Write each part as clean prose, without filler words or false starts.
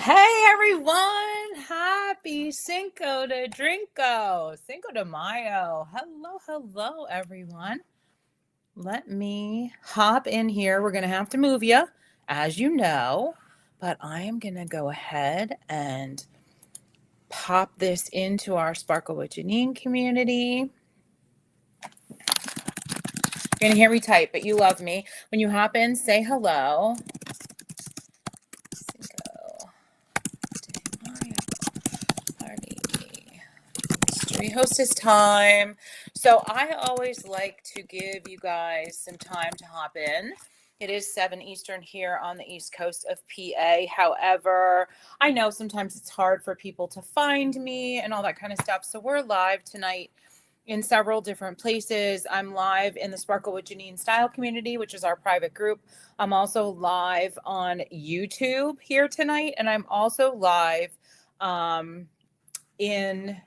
Hey everyone! Happy Cinco de Drinko! Cinco de Mayo. Hello everyone. Let me hop in here. We're going to have to move you, as you know, but I am going to go ahead and pop this into our Sparkle with Janine community. You're going to hear me type, but you love me. When you hop in, say hello. Cinco de Mayo party. Mystery hostess time. So I always like to give you guys some time to hop in. It is 7 Eastern here on the East Coast of PA. However, I know sometimes it's hard for people to find me and all that kind of stuff. So we're live tonight in several different places. I'm live in the Sparkle with Janine Style community, which is our private group. I'm also live on YouTube here tonight, and I'm also live in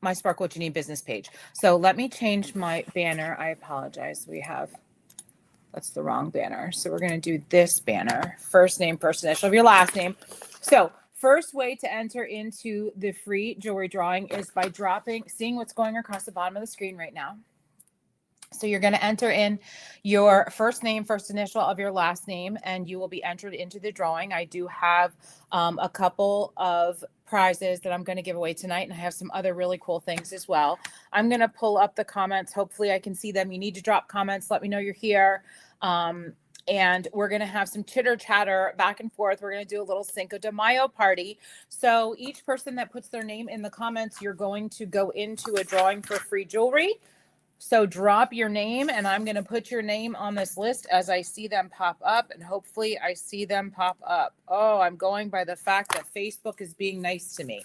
my Sparkle with Janine business page. So let me change my banner. I apologize. That's the wrong banner. So we're going to do this banner. First name, first initial of your last name. So first way to enter into the free jewelry drawing is by seeing what's going across the bottom of the screen right now. So you're going to enter in your first name, first initial of your last name, and you will be entered into the drawing. I do have a couple of prizes that I'm going to give away tonight, and I have some other really cool things as well. I'm going to pull up the comments. Hopefully I can see them. You need to drop comments. Let me know you're here. And we're going to have some chitter chatter back and forth. We're going to do a little Cinco de Mayo party. So each person that puts their name in the comments, you're going to go into a drawing for free jewelry. So drop your name, and I'm going to put your name on this list as I see them pop up, and hopefully I see them pop up. Oh, I'm going by the fact that Facebook is being nice to me.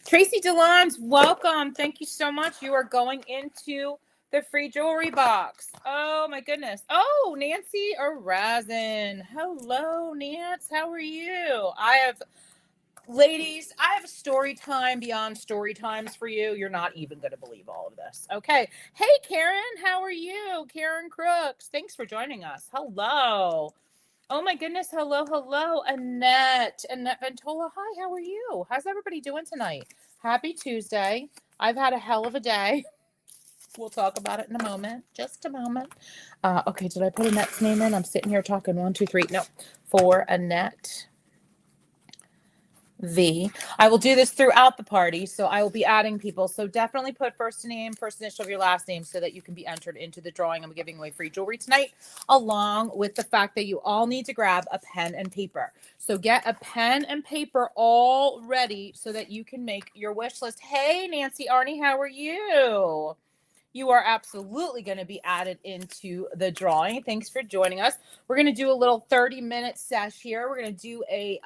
Tracy DeLons, welcome. Thank you so much. You are going into the free jewelry box. Oh, my goodness. Oh, Nancy Errazin. Hello, Nance. How are you? Ladies, I have a story time beyond story times for you. You're not even going to believe all of this. Okay. Hey, Karen, how are you? Karen Crooks, thanks for joining us. Hello. Oh, my goodness. Hello. Annette Ventola. Hi, how are you? How's everybody doing tonight? Happy Tuesday. I've had a hell of a day. We'll talk about it in a moment. Just a moment. Okay, did I put Annette's name in? I'm sitting here talking 1, 2, 3. No, for Annette V. I will do this throughout the party, so I will be adding people. So definitely put first name, first initial of your last name so that you can be entered into the drawing. I'm giving away free jewelry tonight, along with the fact that you all need to grab a pen and paper. So get a pen and paper all ready so that you can make your wish list. Hey, Nancy Arnie, how are you? You are absolutely going to be added into the drawing. Thanks for joining us. We're going to do a little 30-minute sesh here. We're going to do a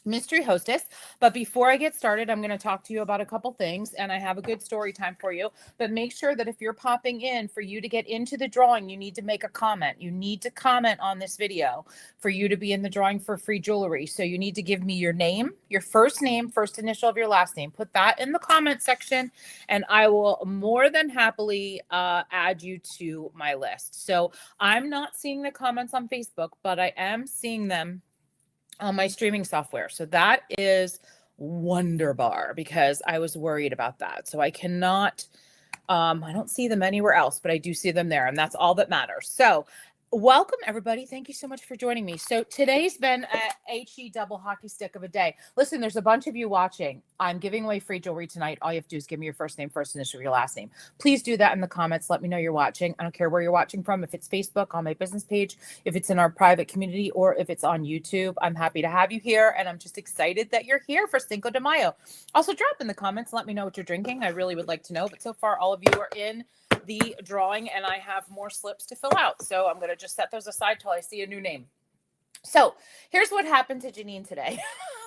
mystery hostess. But before I get started, I'm going to talk to you about a couple things, and I have a good story time for you. But make sure that if you're popping in, for you to get into the drawing, you need to make a comment. You need to comment on this video for you to be in the drawing for free jewelry. So you need to give me your name, your first name, first initial of your last name. Put that in the comment section, and I will more than happily add you to my list. So I'm not seeing the comments on Facebook, but I am seeing them on my streaming software. So that is wonderbar, because I was worried about that. So I cannot, I don't see them anywhere else, but I do see them there, and that's all that matters. So welcome, everybody. Thank you so much for joining me. So today's been a HE double hockey stick of a day. Listen, there's a bunch of you watching. I'm giving away free jewelry tonight. All you have to do is give me your first name, first initial, your last name. Please do that in the comments. Let me know you're watching. I don't care where you're watching from. If it's Facebook, on my business page, if it's in our private community, or if it's on YouTube, I'm happy to have you here. And I'm just excited that you're here for Cinco de Mayo. Also, drop in the comments. Let me know what you're drinking. I really would like to know. But so far, all of you are in the drawing, and I have more slips to fill out. So I'm going to just set those aside till I see a new name. So here's what happened to Janine today.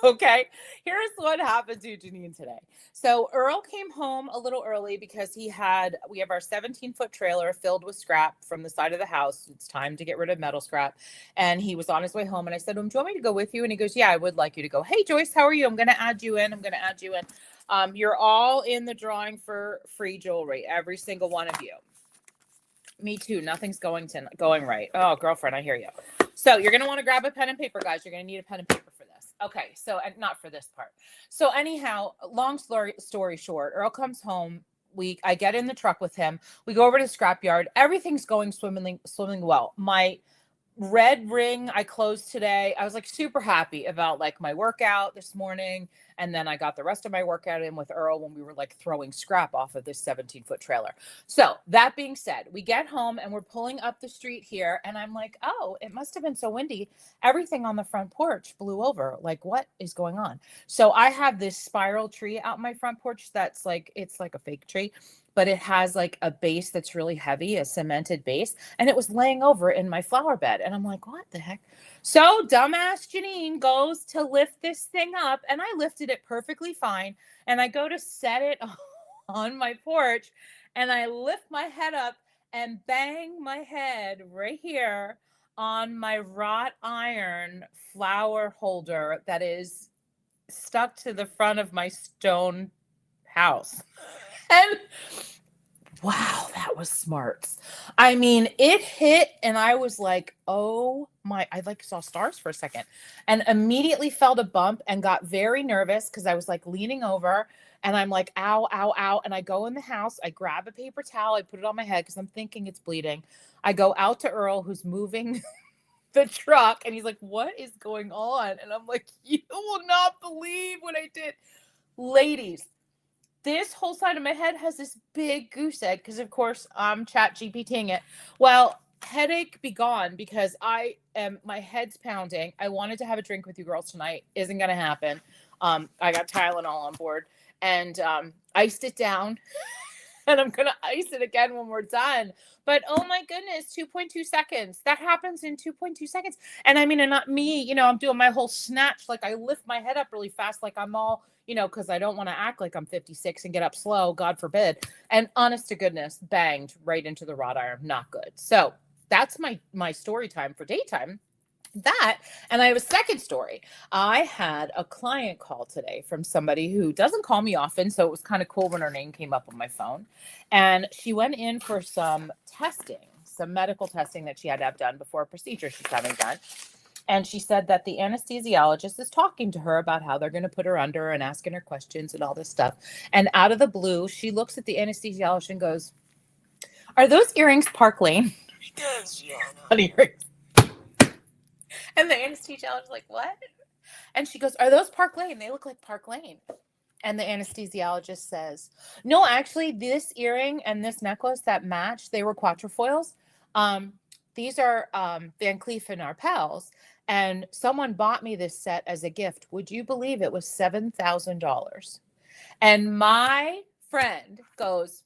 Okay. Here's what happened to Janine today. So Earl came home a little early because we have our 17-foot trailer filled with scrap from the side of the house. It's time to get rid of metal scrap. And he was on his way home, and I said to him, do you want me to go with you? And he goes, yeah, I would like you to go. Hey, Joyce, how are you? I'm going to add you in. You're all in the drawing for free jewelry, every single one of you. Me too. Nothing's going right. Oh, girlfriend, I hear you. So you're going to want to grab a pen and paper, guys. You're going to need a pen and paper for this. Okay, so and not for this part. So anyhow, long story short, Earl comes home. I get in the truck with him. We go over to the scrapyard. Everything's going swimming well. My red ring I closed today. I was like super happy about like my workout this morning. And then I got the rest of my workout in with Earl when we were like throwing scrap off of this 17-foot trailer. So that being said, we get home and we're pulling up the street here. And I'm like, oh, it must have been so windy. Everything on the front porch blew over. Like, what is going on? So I have this spiral tree out my front porch that's like, it's like a fake tree, but it has like a base that's really heavy, a cemented base, and it was laying over in my flower bed. And I'm like, what the heck? So dumbass Janine goes to lift this thing up, and I lifted it perfectly fine. And I go to set it on my porch, and I lift my head up and bang my head right here on my wrought iron flower holder that is stuck to the front of my stone house. And wow, that was smart. I mean, it hit and I was like, oh my, I like saw stars for a second and immediately felt a bump and got very nervous because I was like leaning over and I'm like, ow, ow, ow. And I go in the house, I grab a paper towel, I put it on my head because I'm thinking it's bleeding. I go out to Earl, who's moving the truck, and he's like, what is going on? And I'm like, you will not believe what I did. Ladies, this whole side of my head has this big goose egg because, of course, I'm chat GPTing it. Well, headache be gone because my head's pounding. I wanted to have a drink with you girls tonight. Isn't going to happen. I got Tylenol on board and iced it down. And I'm going to ice it again when we're done. But oh my goodness, 2.2 seconds. That happens in 2.2 seconds. And I mean, and not me, I'm doing my whole snatch. Like I lift my head up really fast. Like I'm all, because I don't want to act like I'm 56 and get up slow, God forbid. And honest to goodness, banged right into the wrought iron. Not good. So that's my story time for daytime. That, and I have a second story. I had a client call today from somebody who doesn't call me often, so it was kind of cool when her name came up on my phone. And she went in for some medical testing that she had to have done before a procedure she's having done. And she said that the anesthesiologist is talking to her about how they're going to put her under and asking her questions and all this stuff. And out of the blue, she looks at the anesthesiologist and goes, "Are those earrings Park Lane?" Honey earrings. And the anesthesiologist is like, "What?" And she goes, "Are those Park Lane? They look like Park Lane." And the anesthesiologist says, "No, actually, this earring and this necklace that match, they were quatrefoils. These are Van Cleef and Arpels. And someone bought me this set as a gift. Would you believe it was $7,000? And my friend goes,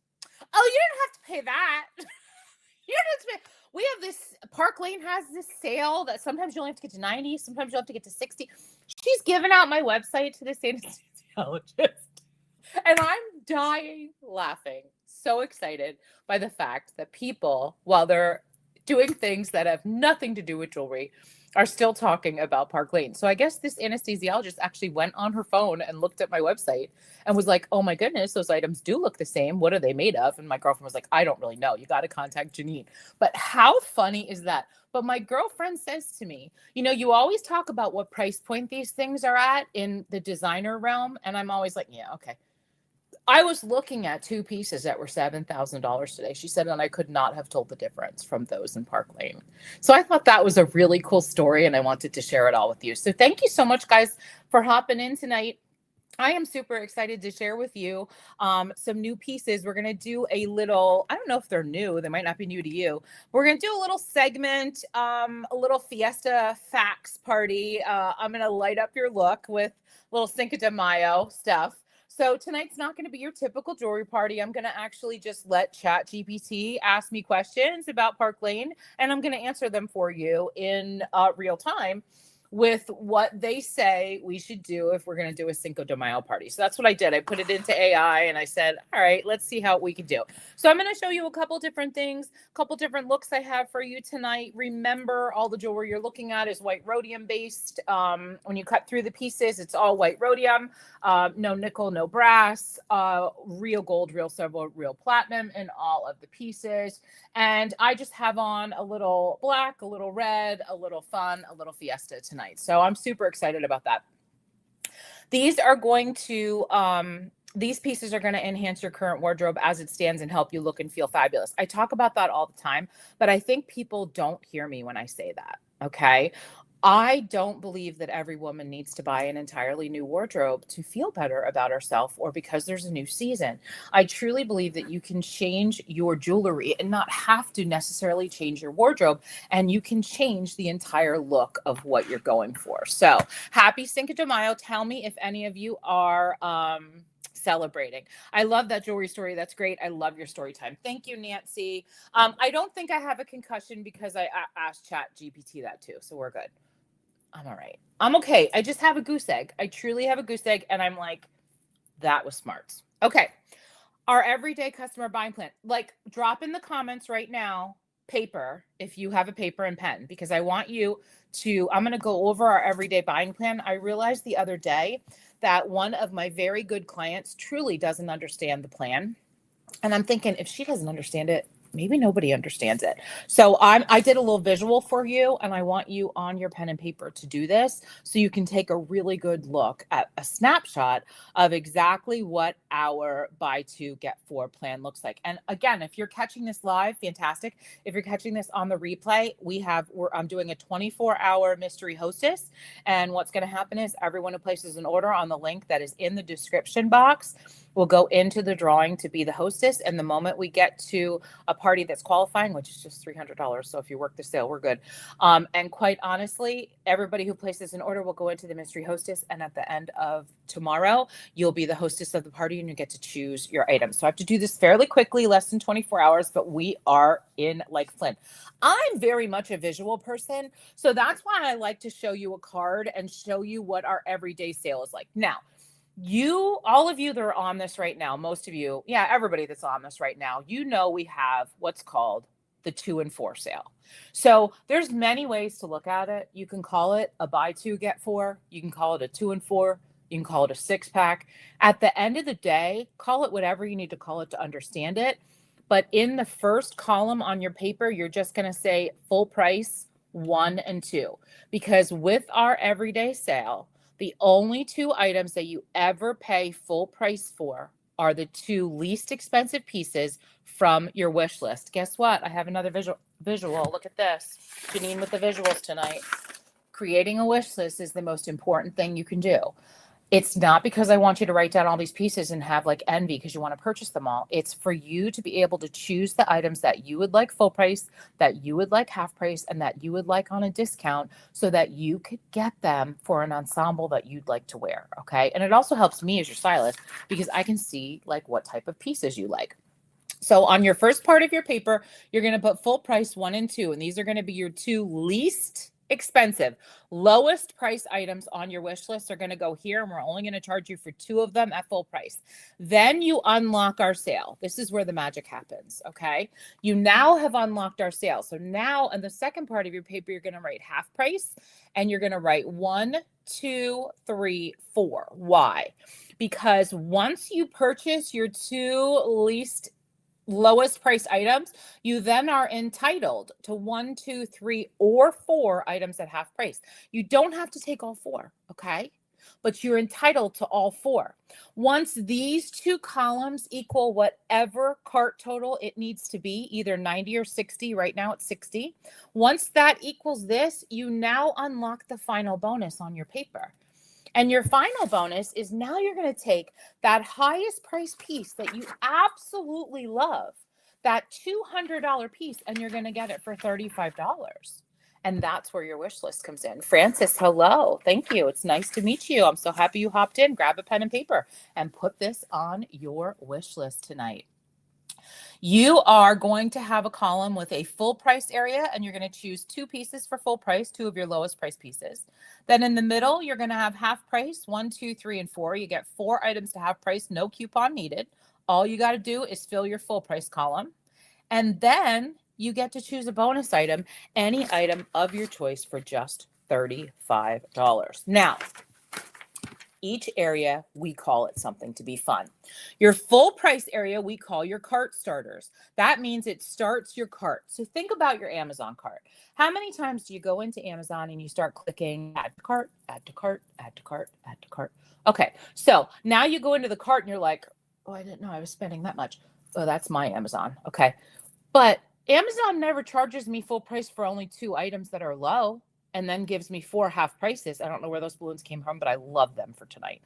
"Oh, you don't have to pay that." You don't have to pay. We have this, Park Lane has this sale that sometimes you only have to get to 90, sometimes you have to get to 60. She's given out my website to this anesthesiologist. And I'm dying laughing. So excited by the fact that people, while they're doing things that have nothing to do with jewelry, are still talking about Park Lane. So I guess this anesthesiologist actually went on her phone and looked at my website and was like, "Oh my goodness, those items do look the same. What are they made of?" And my girlfriend was like, "I don't really know. You got to contact Janine." But how funny is that? But my girlfriend says to me, you always talk about what price point these things are at in the designer realm. And I'm always like, yeah, okay. I was looking at two pieces that were $7,000 today. She said, and I could not have told the difference from those in Park Lane. So I thought that was a really cool story, and I wanted to share it all with you. So thank you so much, guys, for hopping in tonight. I am super excited to share with you some new pieces. We're going to do a little, I don't know if they're new. They might not be new to you. We're going to do a little segment, a little fiesta facts party. I'm going to light up your look with little Cinco de Mayo stuff. So tonight's not going to be your typical jewelry party. I'm going to actually just let Chat GPT ask me questions about Park Lane, and I'm going to answer them for you in real time with what they say we should do if we're going to do a Cinco de Mayo party. So that's what I did. I put it into AI and I said, all right, let's see how we can do. So I'm going to show you a couple different things, a couple different looks I have for you tonight. Remember, all the jewelry you're looking at is white rhodium based. When you cut through the pieces, it's all white rhodium, no nickel, no brass, real gold, real silver, real platinum in all of the pieces. And I just have on a little black, a little red, a little fun, a little fiesta tonight. So I'm super excited about that. These are going to, these pieces are going to enhance your current wardrobe as it stands and help you look and feel fabulous. I talk about that all the time, but I think people don't hear me when I say that. Okay. I don't believe that every woman needs to buy an entirely new wardrobe to feel better about herself or because there's a new season. I truly believe that you can change your jewelry and not have to necessarily change your wardrobe, and you can change the entire look of what you're going for. So happy Cinco de Mayo. Tell me if any of you are celebrating. I love that jewelry story. That's great. I love your story time. Thank you, Nancy. I don't think I have a concussion because I asked Chat GPT that too. So we're good. I'm all right. I'm okay. I just have a goose egg. I truly have a goose egg. And I'm like, that was smart. Okay. Our everyday customer buying plan. Like, drop in the comments right now, paper, if you have a paper and pen, because I want you to, I'm going to go over our everyday buying plan. I realized the other day that one of my very good clients truly doesn't understand the plan. And I'm thinking, if she doesn't understand it, maybe nobody understands it. So I did a little visual for you, and I want you on your pen and paper to do this so you can take a really good look at a snapshot of exactly what our buy two get four plan looks like. And again, if you're catching this live, fantastic. If you're catching this on the replay, I'm doing a 24-hour mystery hostess. And what's going to happen is everyone who places an order on the link that is in the description box will go into the drawing to be the hostess. And the moment we get to a party that's qualifying, which is just $300. So if you work the sale, we're good. And quite honestly, everybody who places an order will go into the mystery hostess. And at the end of tomorrow, you'll be the hostess of the party and you get to choose your items. So I have to do this fairly quickly, less than 24 hours, but we are in like Flint. I'm very much a visual person. So that's why I like to show you a card and show you what our everyday sale is like. Now, all of you that are on this right now, most of you, yeah, everybody that's on this right now, we have what's called the 2 and 4 sale. So there's many ways to look at it. You can call it a buy 2, get 4. You can call it a 2 and 4. You can call it a 6-pack. At the end of the day, call it whatever you need to call it to understand it. But in the first column on your paper, you're just going to say full price 1 and 2, because with our everyday sale, the only 2 items that you ever pay full price for are the 2 least expensive pieces from your wish list. Guess what? I have another visual. Look at this. Janine with the visuals tonight. Creating a wish list is the most important thing you can do. It's not because I want you to write down all these pieces and have like envy because you want to purchase them all. It's for you to be able to choose the items that you would like full price, that you would like half price, and that you would like on a discount so that you could get them for an ensemble that you'd like to wear. Okay. And it also helps me as your stylist because I can see like what type of pieces you like. So on your first part of your paper, you're going to put full price 1 and 2, and these are going to be your 2 least expensive, lowest price items on your wish list are going to go here, and we're only going to charge you for 2 of them at full price. Then you unlock our sale. This is where the magic happens. Okay. You now have unlocked our sale. So now in the second part of your paper, you're going to write half price and you're going to write 1, 2, 3, 4. Why? Because once you purchase your 2 lowest price items, you then are entitled to 1, 2, 3, or 4 items at half price. You don't have to take all 4, okay? But you're entitled to all 4. Once these 2 columns equal whatever cart total it needs to be, either 90 or 60, right now it's 60. Once that equals this, you now unlock the final bonus on your paper. And your final bonus is now you're going to take that highest price piece that you absolutely love, that $200 piece, and you're going to get it for $35. And that's where your wish list comes in. Francis, hello. Thank you. It's nice to meet you. I'm so happy you hopped in. Grab a pen and paper and put this on your wish list tonight. You are going to have a column with a full price area, and you're going to choose 2 pieces for full price, 2 of your lowest price pieces. Then in the middle, you're going to have half price, 1, 2, 3, and 4. You get 4 items to half price, no coupon needed. All you got to do is fill your full price column. And then you get to choose a bonus item, any item of your choice for just $35. Now, Each area, we call it something to be fun. Your full price area, we call your cart starters. That means it starts your cart. So think about your Amazon cart. How many times do you go into Amazon and you start clicking add to cart, add to cart, add to cart, add to cart? Okay, so now you go into the cart and you're like, oh, I didn't know I was spending that much. Oh, that's my Amazon. Okay. But Amazon never charges me full price for only 2 items that are low and then gives me 4 half prices. I don't know where those balloons came from, but I love them for tonight.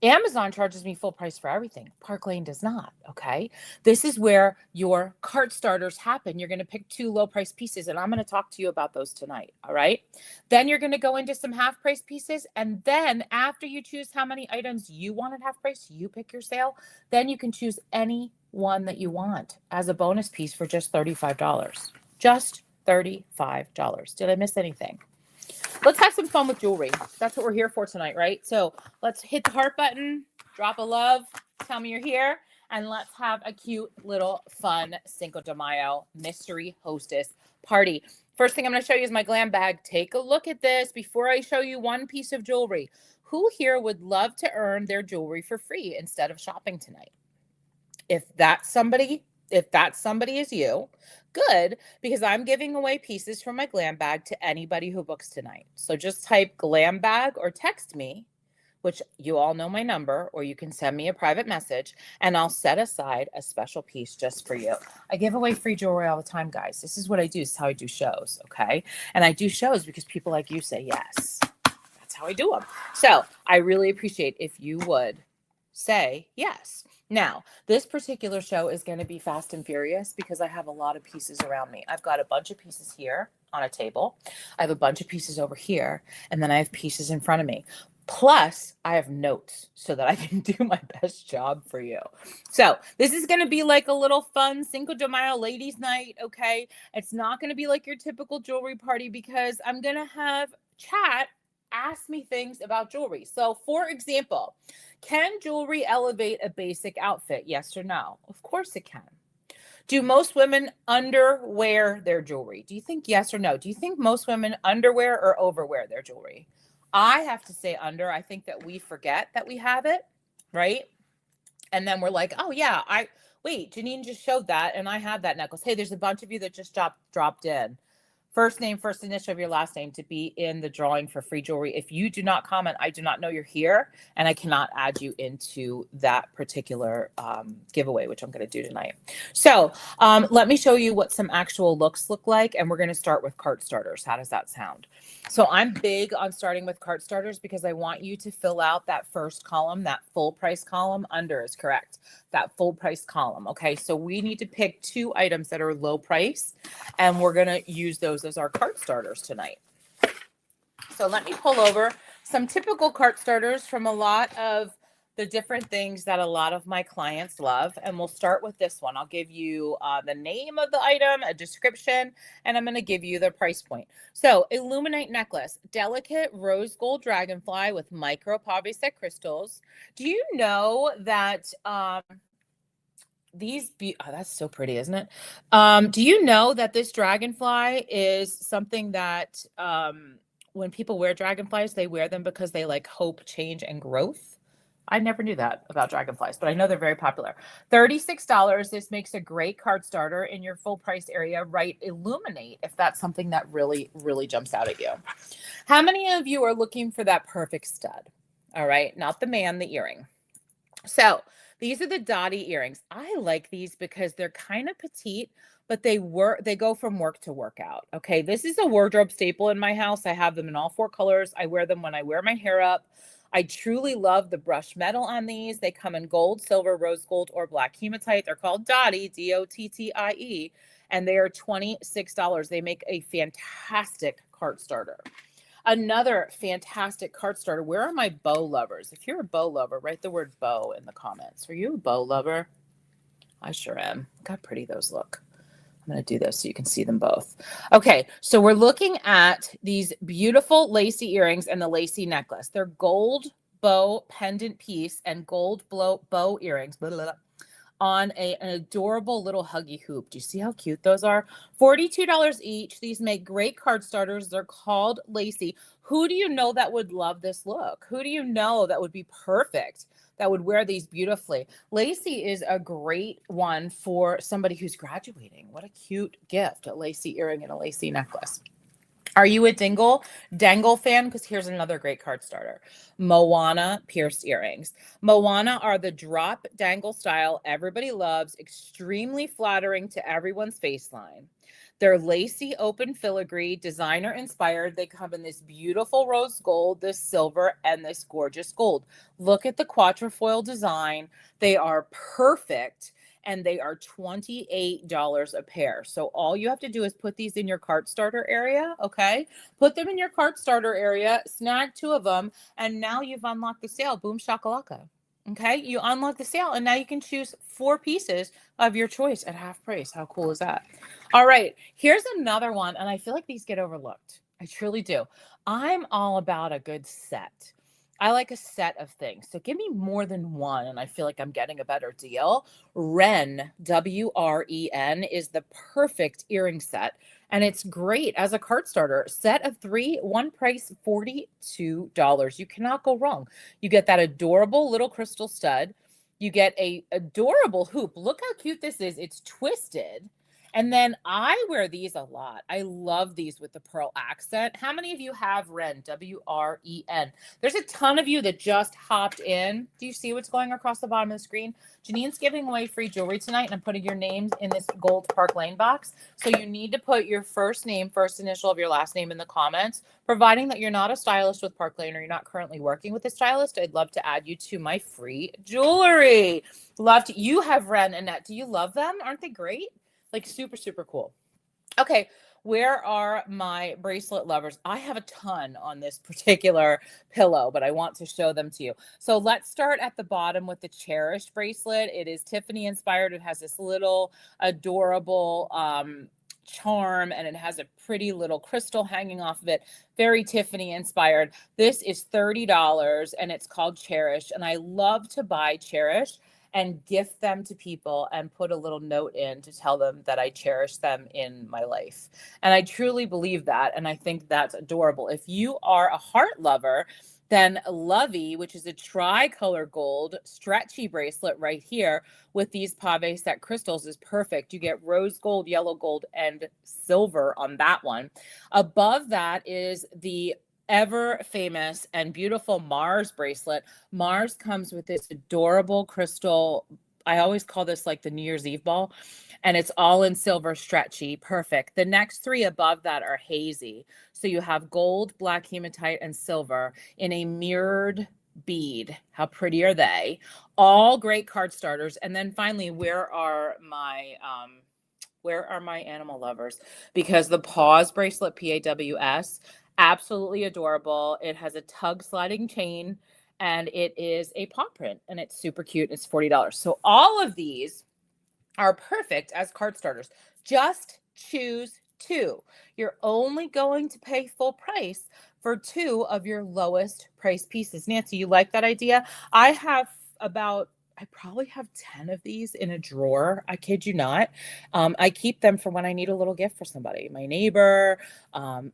Amazon charges me full price for everything. Park Lane does not. Okay. This is where your cart starters happen. You're going to pick 2 low price pieces, and I'm going to talk to you about those tonight. All right. Then you're going to go into some half price pieces. And then after you choose how many items you want at half price, you pick your sale. Then you can choose any one that you want as a bonus piece for just $35. Just $35. Did I miss anything? Let's have some fun with jewelry. That's what we're here for tonight, right? So let's hit the heart button, drop a love, tell me you're here, and let's have a cute little fun Cinco de Mayo mystery hostess party. First thing I'm going to show you is my glam bag. Take a look at this before I show you one piece of jewelry. Who here would love to earn their jewelry for free instead of shopping tonight? If that's somebody is you, good, because I'm giving away pieces from my glam bag to anybody who books tonight. So just type glam bag or text me, which you all know my number, or you can send me a private message and I'll set aside a special piece just for you. I give away free jewelry all the time, guys. This is what I do. This is how I do shows, okay? And I do shows because people like you say yes. That's how I do them. So I really appreciate if you would say yes. Now, this particular show is going to be fast and furious because I have a lot of pieces around me. I've got a bunch of pieces here on a table. I have a bunch of pieces over here, and then I have pieces in front of me. Plus, I have notes so that I can do my best job for you. So this is going to be like a little fun Cinco de Mayo ladies night, okay? It's not going to be like your typical jewelry party because I'm going to have chat ask me things about jewelry. So for example, can jewelry elevate a basic outfit? Yes or no? Of course it can. Do most women underwear their jewelry? Do you think yes or no? Do you think most women underwear or overwear their jewelry? I have to say under. I think that we forget that we have it, right? And then we're like, oh yeah, wait, Janine just showed that and I have that necklace. Hey, there's a bunch of you that just dropped in. First name, first initial of your last name to be in the drawing for free jewelry. If you do not comment, I do not know you're here, and I cannot add you into that particular giveaway, which I'm going to do tonight. So let me show you what some actual looks look like, and we're going to start with cart starters. How does that sound? So I'm big on starting with cart starters because I want you to fill out that first column, that full price column. Under is correct. That full price column. Okay, so we need to pick 2 items that are low price, and we're going to use those as our cart starters tonight. So let me pull over some typical cart starters from a lot of the different things that a lot of my clients love. And we'll start with this one. I'll give you the name of the item, a description, and I'm going to give you the price point. So Illuminate necklace, delicate rose gold dragonfly with micro pave set crystals. Do you know that that's so pretty, isn't it? Do you know that this dragonfly is something that when people wear dragonflies, they wear them because they like hope, change, and growth? I never knew that about dragonflies, but I know they're very popular. $36. This makes a great card starter in your full price area. Write Illuminate if that's something that really, really jumps out at you. How many of you are looking for that perfect stud? All right, not the man, the earring. So these are the dotty earrings. I like these because they're kind of petite, but they go from work to workout. Okay, this is a wardrobe staple in my house. I have them in all 4 colors. I wear them when I wear my hair up. I truly love the brushed metal on these. They come in gold, silver, rose gold, or black hematite. They're called Dottie, D-O-T-T-I-E, and they are $26. They make a fantastic cart starter. Another fantastic cart starter. Where are my bow lovers? If you're a bow lover, write the word bow in the comments. Are you a bow lover? I sure am. Look how pretty those look. I'm going to do this so you can see them both. Okay, so we're looking at these beautiful lacy earrings and the lacy necklace. They're gold bow pendant piece and gold bow earrings. Blah, blah, blah. on an adorable little huggy hoop. Do you see how cute those are? $42 each. These make great card starters. They're called Lacy. Who do you know that would love this look? Who do you know that would be perfect, that would wear these beautifully? Lacy is a great one for somebody who's graduating. What a cute gift, a Lacy earring and a Lacy necklace. Are you a dangle fan? Because here's another great card starter. Moana pierced earrings. Moana are the drop dangle style everybody loves, extremely flattering to everyone's face line. They're lacy open filigree, designer inspired. They come in this beautiful rose gold, this silver, and this gorgeous gold. Look at the quatrefoil design. They are perfect. And they are $28 a pair. So all you have to do is put these in your cart starter area, okay? Put them in your cart starter area, snag 2 of them, and now you've unlocked the sale. Boom shakalaka. Okay, you unlock the sale, and now you can choose 4 pieces of your choice at half price. How cool is that? All right, here's another one, and I feel like these get overlooked. I truly do. I'm all about a good set. I like a set of things. So give me more than one, and I feel like I'm getting a better deal. Wren, W-R-E-N, is the perfect earring set, and it's great as a cart starter. Set of 3, one price, $42. You cannot go wrong. You get that adorable little crystal stud. You get a adorable hoop. Look how cute this is. It's twisted. And then I wear these a lot. I love these with the pearl accent. How many of you have Wren, W-R-E-N? There's a ton of you that just hopped in. Do you see what's going across the bottom of the screen? Janine's giving away free jewelry tonight, and I'm putting your names in this gold Park Lane box. So you need to put your first name, first initial of your last name in the comments. Providing that you're not a stylist with Park Lane or you're not currently working with a stylist, I'd love to add you to my free jewelry. Love to. You have Wren, Annette. Do you love them? Aren't they great? Like super, super cool. Okay, where are my bracelet lovers? I have a ton on this particular pillow, but I want to show them to you. So let's start at the bottom with the Cherished bracelet. It is Tiffany inspired. It has this little adorable charm, and it has a pretty little crystal hanging off of it. Very Tiffany inspired. This is $30, and it's called Cherished. And I love to buy Cherished and gift them to people and put a little note in to tell them that I cherish them in my life. And I truly believe that. And I think that's adorable. If you are a heart lover, then Lovey, which is a tricolor gold stretchy bracelet right here with these pave set crystals, is perfect. You get rose gold, yellow gold, and silver on that one. Above that is the ever famous and beautiful Mars bracelet. Mars comes with this adorable crystal. I always call this like the New Year's Eve ball, and it's all in silver, stretchy, perfect. The next 3 above that are hazy. So you have gold, black hematite, and silver in a mirrored bead. How pretty are they? All great card starters. And then finally, where are my animal lovers? Because the Paws bracelet, P-A-W-S, absolutely adorable. It has a tug sliding chain, and it is a paw print, and it's super cute. It's $40. So all of these are perfect as card starters. Just choose 2. You're only going to pay full price for 2 of your lowest price pieces. Nancy, you like that idea? I probably have 10 of these in a drawer. I kid you not. I keep them for when I need a little gift for somebody, my neighbor. I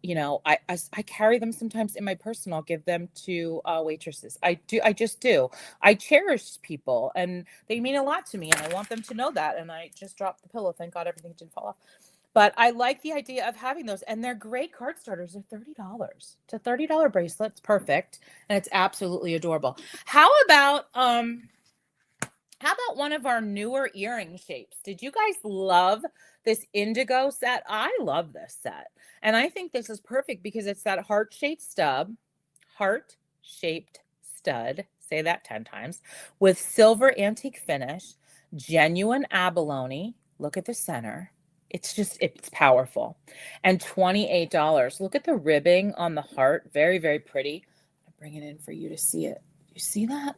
carry them sometimes in my purse, and I'll give them to waitresses. I just do. I cherish people, and they mean a lot to me, and I want them to know that. And I just dropped the pillow. Thank God everything didn't fall off. But I like the idea of having those, and they're great card starters. They're $30. It's a $30 bracelet. It's perfect, and it's absolutely adorable. How about one of our newer earring shapes? Did you guys love this indigo set? I love this set. And I think this is perfect because it's that heart-shaped stud, say that 10 times, with silver antique finish, genuine abalone. Look at the center. It's powerful. And $28. Look at the ribbing on the heart. Very, very pretty. I'm bringing it in for you to see it. You see that?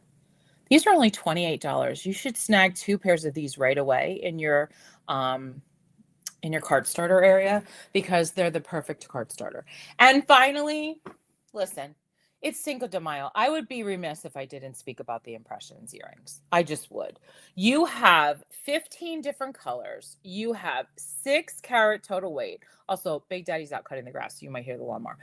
These are only $28. You should snag 2 pairs of these right away in your card starter area, because they're the perfect card starter. And finally, listen, It's Cinco de Mayo. I would be remiss if I didn't speak about the impressions earrings. I just would. You have 15 different colors. You have 6 carat total weight. Also, Big Daddy's out cutting the grass, so you might hear the lawnmower.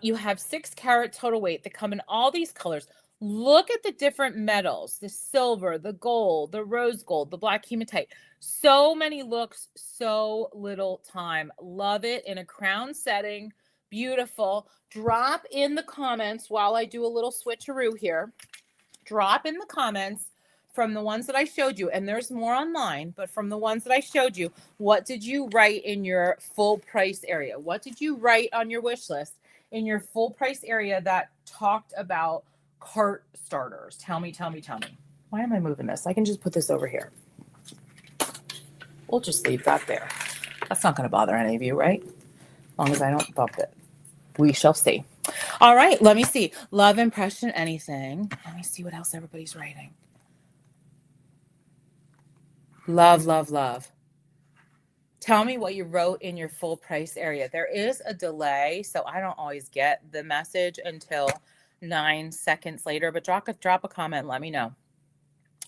You have 6 carat total weight that come in all these colors. Look at the different metals, the silver, the gold, the rose gold, the black hematite. So many looks, so little time. Love it in a crown setting. Beautiful. Drop in the comments while I do a little switcheroo here. Drop in the comments from the ones that I showed you, and there's more online, but from the ones that I showed you, what did you write in your full price area? What did you write on your wish list in your full price area that talked about cart starters? Tell me. Why am I moving this? I can just put this over here. We'll just leave that there. That's not going to bother any of you, right? As long as I don't bump it. We shall see. All right, let me see. Love, impression, anything. Let me see what else everybody's writing. Love, love, love. Tell me what you wrote in your full price area. There is a delay, so I don't always get the message until 9 seconds later, but drop a comment and let me know.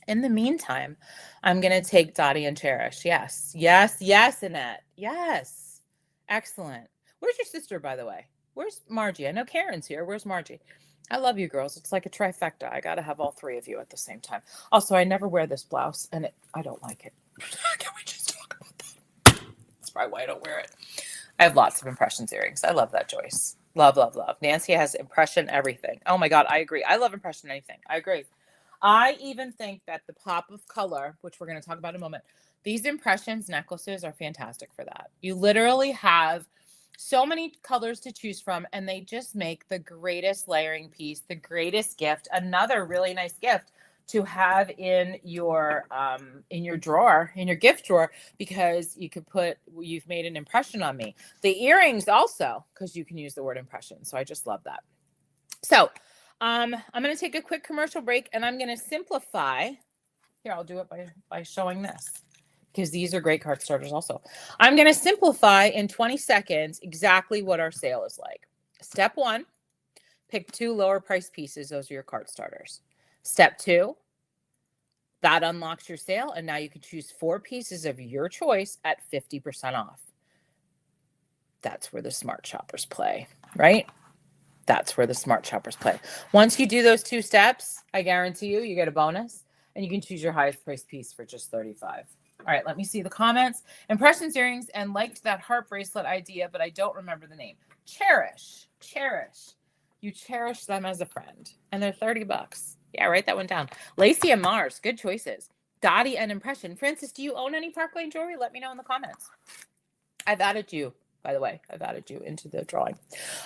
In the meantime, I'm going to take Dottie and Cherish. Yes, Annette. Yes. Excellent. Where's your sister, by the way? Where's Margie? I know Karen's here. Where's Margie? I love you girls. It's like a trifecta. I got to have all 3 of you at the same time. Also, I never wear this blouse, and I don't like it. Can we just talk about that? That's probably why I don't wear it. I have lots of impressions earrings. I love that, Joyce. Love, love, love. Nancy has impression everything. Oh, my God. I agree. I love impression anything. I agree. I even think that the pop of color, which we're going to talk about in a moment, these impressions necklaces are fantastic for that. You literally have so many colors to choose from, and they just make the greatest layering piece, the greatest gift. Another really nice gift to have in your drawer, in your gift drawer, because you've made an impression on me. The earrings also, because you can use the word impression. So I just love that. So I'm going to take a quick commercial break, and I'm going to simplify. Here, I'll do it by showing this, because these are great cart starters also. I'm going to simplify in 20 seconds exactly what our sale is like. Step 1, pick 2 lower price pieces. Those are your cart starters. Step 2, that unlocks your sale, and now you can choose 4 pieces of your choice at 50% off. That's where the smart shoppers play, right? That's where the smart shoppers play. Once you do those 2 steps, I guarantee you get a bonus, and you can choose your highest price piece for just $35. All right, let me see the comments. Impressions earrings, and liked that heart bracelet idea, but I don't remember the name. Cherish. You cherish them as a friend, and they're $30. Yeah, write that one down. Lacey and Mars, good choices. Dottie and impression. Francis, do you own any Park Lane jewelry? Let me know in the comments. I've added you, by the way. I've added you into the drawing.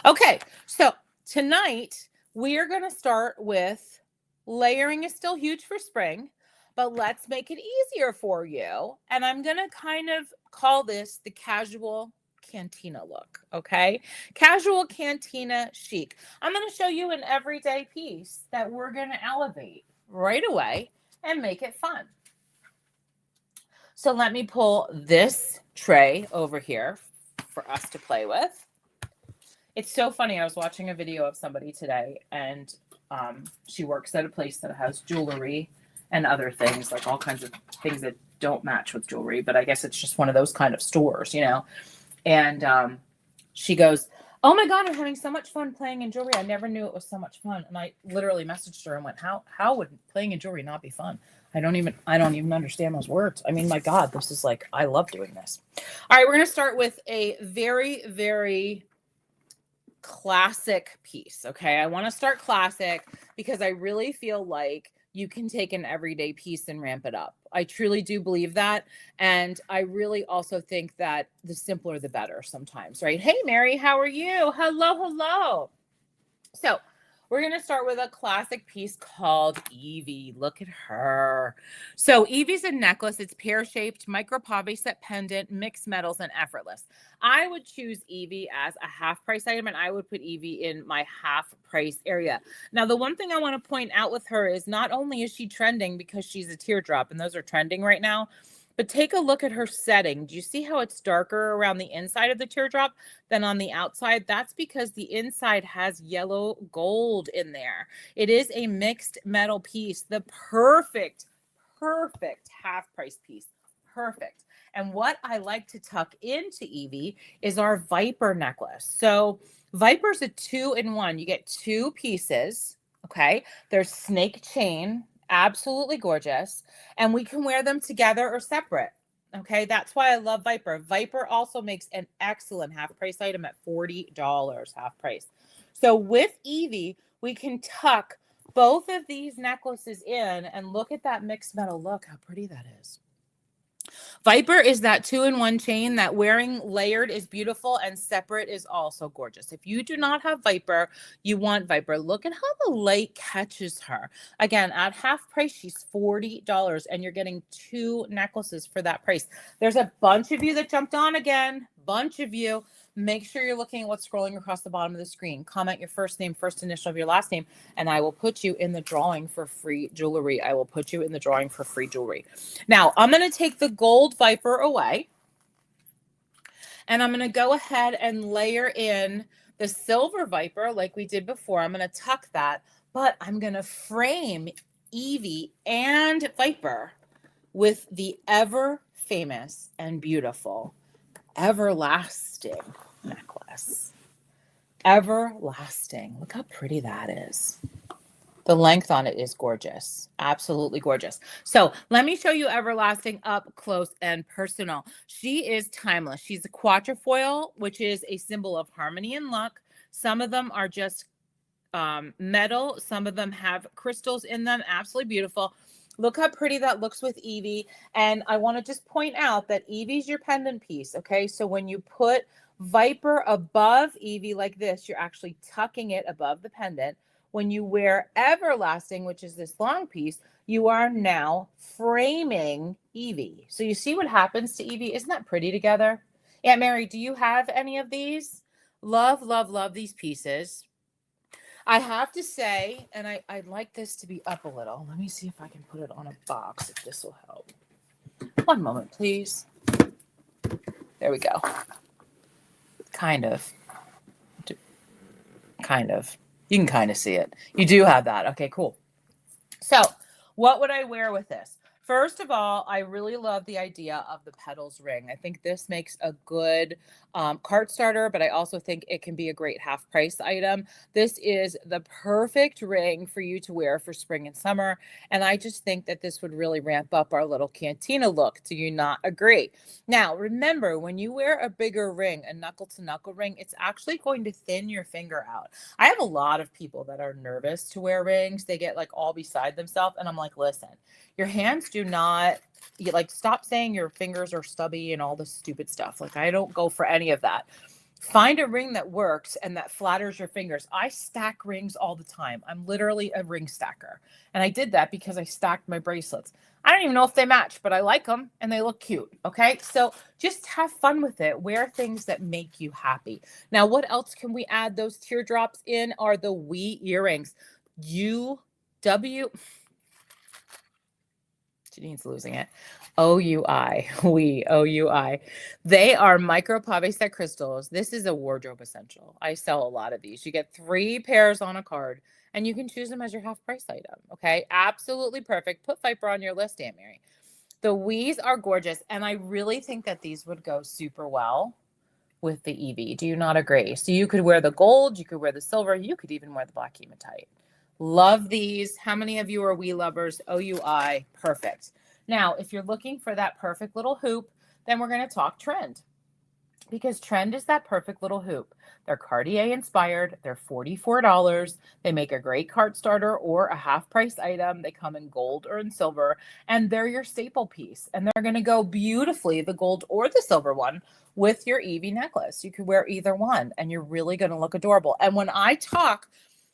Okay, so tonight we are going to start with layering is still huge for spring, but let's make it easier for you. And I'm going to kind of call this the casual cantina look, okay? Casual cantina chic. I'm going to show you an everyday piece that we're going to elevate right away and make it fun. So let me pull this tray over here for us to play with. It's so funny. I was watching a video of somebody today, and she works at a place that has jewelry and other things, like all kinds of things that don't match with jewelry, but I guess it's just one of those kind of stores, you know. And she goes, "Oh my God, I'm having so much fun playing in jewelry. I never knew it was so much fun." And I literally messaged her and went, how would playing in jewelry not be fun? I don't even understand those words. I mean, my God, this is like, I love doing this. All right, we're going to start with a very, very classic piece. Okay. I want to start classic because I really feel like you can take an everyday piece and ramp it up. I truly do believe that. And I really also think that the simpler, the better sometimes, right? Hey, Mary, how are you? Hello. So we're going to start with a classic piece called Evie. Look at her. So Evie's a necklace. It's pear-shaped, micro-pave set pendant, mixed metals, and effortless. I would choose Evie as a half-price item, and I would put Evie in my half-price area. Now, the one thing I want to point out with her is not only is she trending because she's a teardrop, and those are trending right now, But take a look at her setting. Do you see how it's darker around the inside of the teardrop than on the outside? That's because the inside has yellow gold in there. It is a mixed metal piece, the perfect half price piece. Perfect. And what I like to tuck into Evie is our Viper necklace. So Viper's a 2-in-1. You get 2 pieces. Okay. There's snake chain, absolutely gorgeous. And we can wear them together or separate. Okay. That's why I love Viper. Viper also makes an excellent half price item at $40 half price. So with Evie, we can tuck both of these necklaces in and look at that mixed metal. Look how pretty that is. Viper is that 2-in-1 chain that wearing layered is beautiful and separate is also gorgeous. If you do not have Viper, you want Viper. Look at how the light catches her. Again, at half price, she's $40 and you're getting 2 necklaces for that price. There's a bunch of you that jumped on again, bunch of you. Make sure you're looking at what's scrolling across the bottom of the screen. Comment your first name, first initial of your last name, and I will put you in the drawing for free jewelry. I will put you in the drawing for free jewelry. Now, I'm going to take the gold Viper away, and I'm going to go ahead and layer in the silver Viper like we did before. I'm going to tuck that, but I'm going to frame Evie and Viper with the ever famous and beautiful everlasting necklace. Everlasting. Look how pretty that is. The length on it is gorgeous. Absolutely gorgeous. So let me show you everlasting up close and personal. She is timeless. She's a quatrefoil, which is a symbol of harmony and luck. Some of them are just metal. Some of them have crystals in them. Absolutely beautiful. Look how pretty that looks with Evie. And I want to just point out that Evie's your pendant piece. Okay. So when you put Viper above Evie like this, you're actually tucking it above the pendant. When you wear Everlasting, which is this long piece, you are now framing Evie. So you see what happens to Evie? Isn't that pretty together? Aunt Mary, do you have any of these? Love, love, love these pieces. I have to say, and I'd like this to be up a little. Let me see if I can put it on a box, if this will help. One moment, please. There we go. Kind of. Kind of. You can kind of see it. You do have that. Okay, cool. So what would I wear with this? First of all, I really love the idea of the petals ring. I think this makes a good cart starter, but I also think it can be a great half price item. This is the perfect ring for you to wear for spring and summer. And I just think that this would really ramp up our little cantina look. Do you not agree? Now, remember, when you wear a bigger ring, a knuckle to knuckle ring, it's actually going to thin your finger out. I have a lot of people that are nervous to wear rings. They get like all beside themselves. And I'm like, listen, your hands do not, stop saying your fingers are stubby and all this stupid stuff. Like, I don't go for any of that. Find a ring that works and that flatters your fingers. I stack rings all the time. I'm literally a ring stacker. And I did that because I stacked my bracelets. I don't even know if they match, but I like them and they look cute. Okay. So just have fun with it. Wear things that make you happy. Now, what else can we add those teardrops in are the wee earrings. Janine's losing it. OUI. OUI. They are micro pave set crystals. This is a wardrobe essential. I sell a lot of these. You get 3 pairs on a card and you can choose them as your half price item. Okay. Absolutely perfect. Put Viper on your list, Aunt Mary. The Wees are gorgeous. And I really think that these would go super well with the Evie. Do you not agree? So you could wear the gold, you could wear the silver, you could even wear the black hematite. Love these. How many of you are Wee lovers? OUI. Perfect. Now, if you're looking for that perfect little hoop, then we're going to talk trend. Because trend is that perfect little hoop. They're Cartier inspired. They're $44. They make a great cart starter or a half price item. They come in gold or in silver, and they're your staple piece. And they're going to go beautifully, the gold or the silver one, with your Evie necklace. You could wear either one, and you're really going to look adorable. And when I talk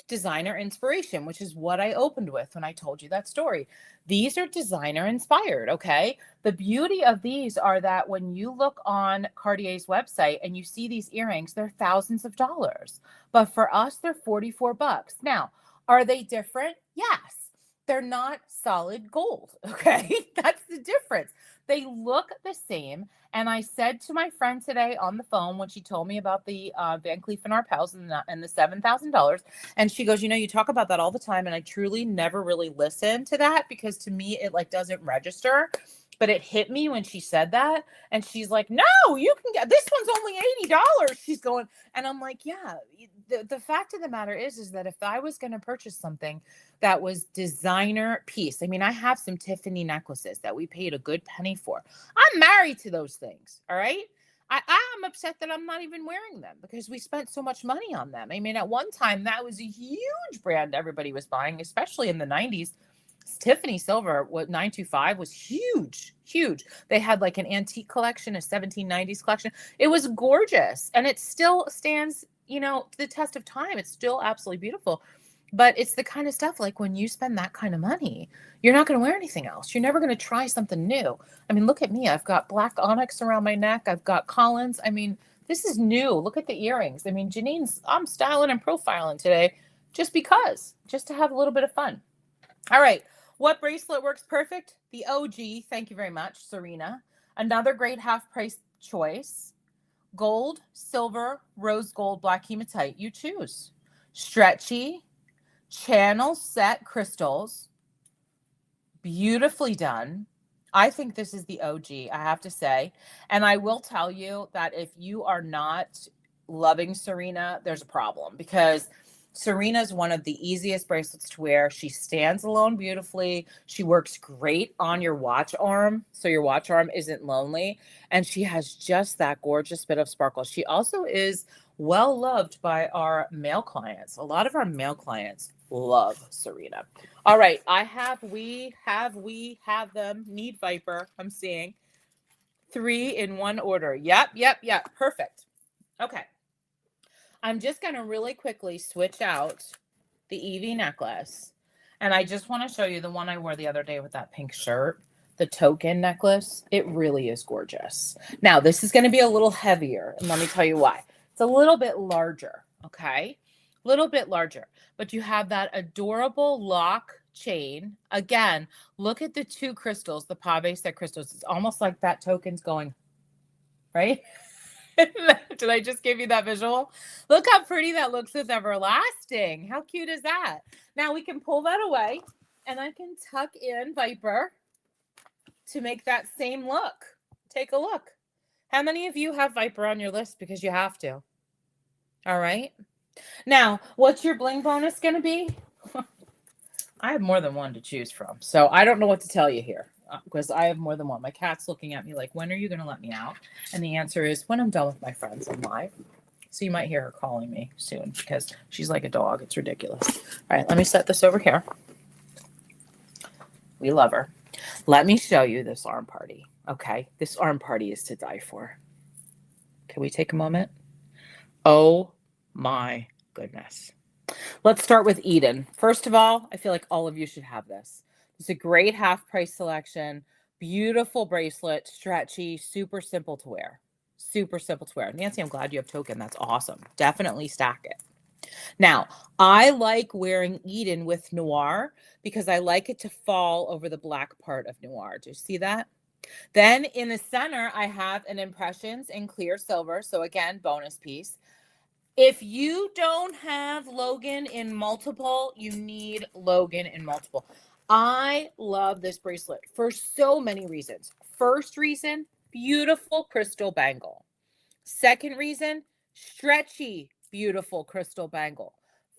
designer inspiration, which is what I opened with when I told you that story. These are designer inspired, okay? The beauty of these are that when you look on Cartier's website and you see these earrings, they're thousands of dollars. But for us, they're $44. Now, are they different? Yes. they're not solid gold. Okay. That's the difference. They look the same. And I said to my friend today on the phone when she told me about the Van Cleef and Arpels and the $7,000, and she goes, you talk about that all the time, and I truly never really listen to that because to me it like doesn't register. But it hit me when she said that, and she's like, "No, you can get this one's only $80." She's going, and I'm like, "Yeah." The fact of the matter is that if I was going to purchase something that was designer piece. I mean, I have some Tiffany necklaces that we paid a good penny for. I'm married to those things. All right. I'm upset that I'm not even wearing them because we spent so much money on them. I mean, at one time, that was a huge brand everybody was buying, especially in the 90s. Tiffany Silver, what 925 was huge, huge. They had like an antique collection, a 1790s collection. It was gorgeous. And it still stands, the test of time. It's still absolutely beautiful. But it's the kind of stuff like when you spend that kind of money, you're not going to wear anything else. You're never going to try something new. I mean, look at me. I've got black onyx around my neck. I've got Collins. I mean, this is new. Look at the earrings. I mean, I'm styling and profiling today just because, just to have a little bit of fun. All right. What bracelet works perfect? The OG. Thank you very much, Serena. Another great half price choice. Gold, silver, rose gold, black hematite. You choose. Stretchy, channel set crystals, beautifully done. I think this is the OG, I have to say. And I will tell you that if you are not loving Serena, there's a problem because Serena is one of the easiest bracelets to wear. She stands alone beautifully. She works great on your watch arm, so your watch arm isn't lonely. And she has just that gorgeous bit of sparkle. She also is well loved by our male clients. A lot of our male clients love Serena. All right, we have them. Need Viper. I'm seeing 3 in one order. Yep. Perfect. Okay. I'm just going to really quickly switch out the Evie necklace. And I just want to show you the one I wore the other day with that pink shirt, the token necklace. It really is gorgeous. Now, this is going to be a little heavier. And let me tell you why. It's a little bit larger. Okay. A little bit larger. But you have that adorable lock chain. Again, look at the 2 crystals, the pave set crystals. It's almost like that token's going, right? Did I just give you that visual? Look how pretty that looks with everlasting. How cute is that? Now we can pull that away and I can tuck in Viper to make that same look. Take a look. How many of you have Viper on your list because you have to? All right. Now, what's your bling bonus going to be? I have more than one to choose from. So I don't know what to tell you here. Because I have more than one. My cat's looking at me like, when are you going to let me out? And the answer is when I'm done with my friends. I'm live. So you might hear her calling me soon because she's like a dog. It's ridiculous. All right, let me set this over here. We love her. Let me show you this arm party. Okay, this arm party is to die for. Can we take a moment? Oh my goodness. Let's start with Eden. First of all, I feel like all of you should have this. It's a great half price selection, beautiful bracelet, stretchy, super simple to wear. Super simple to wear. Nancy, I'm glad you have token. That's awesome. Definitely stack it. Now, I like wearing Eden with Noir because I like it to fall over the black part of Noir. Do you see that? Then in the center, I have an Impressions in clear silver. So again, bonus piece. If you don't have Logan in multiple, you need Logan in multiple. I love this bracelet for so many reasons. First reason, beautiful crystal bangle. Second reason, stretchy, beautiful crystal bangle.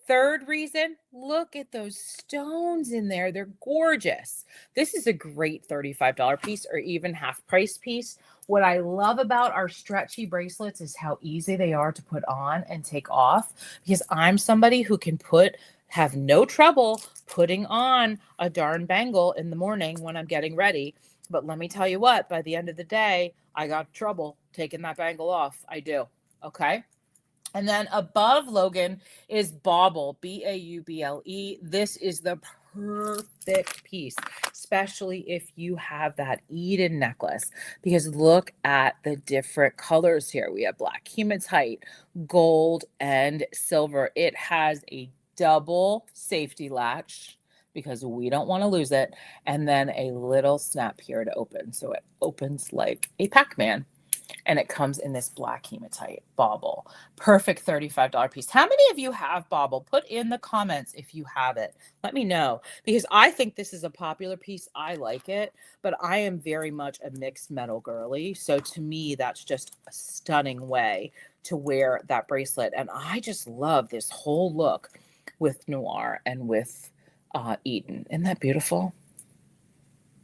Third reason, look at those stones in there. They're gorgeous. This is a great $35 piece or even half price piece. What I love about our stretchy bracelets is how easy they are to put on and take off because I'm somebody who can have no trouble putting on a darn bangle in the morning when I'm getting ready. But let me tell you what, by the end of the day, I got trouble taking that bangle off. I do. Okay. And then above Logan is Bauble, Bauble. This is the perfect piece, especially if you have that Eden necklace, because look at the different colors here. We have black hematite, gold, and silver. It has a double safety latch. because we don't want to lose it. And then a little snap here to open. So it opens like a Pac-Man. And it comes in this black hematite bauble. Perfect $35 piece. How many of you have bauble? Put in the comments if you have it. Let me know, because I think this is a popular piece. I like it, but I am very much a mixed metal girly. So to me, that's just a stunning way to wear that bracelet. And I just love this whole look with Noir and with Eden. Isn't that beautiful?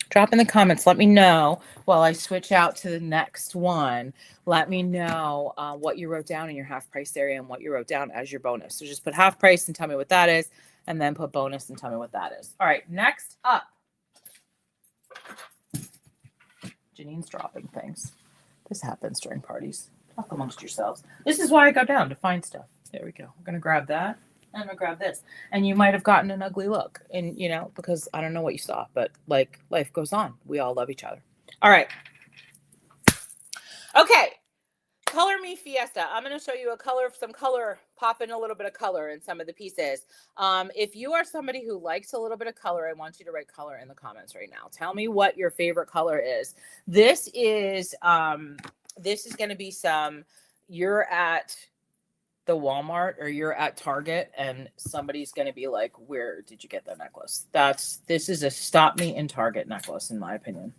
Drop in the comments. Let me know while I switch out to the next one. Let me know what you wrote down in your half price area and what you wrote down as your bonus. So just put half price and tell me what that is, and then put bonus and tell me what that is. All right, next up. Janine's dropping things. This happens during parties. Talk amongst yourselves. This is why I go down to find stuff. There we go. We're going to grab that. I'm gonna grab this. And you might have gotten an ugly look, and because I don't know what you saw, but like, life goes on. We all love each other. All right. Okay. Color Me Fiesta. I'm going to show you some color, pop in a little bit of color in some of the pieces. If you are somebody who likes a little bit of color, I want you to write color in the comments right now. Tell me what your favorite color is. This is going to be you're at the Walmart or you're at Target and somebody's going to be like, where did you get that necklace? This is a stop me in Target necklace, in my opinion.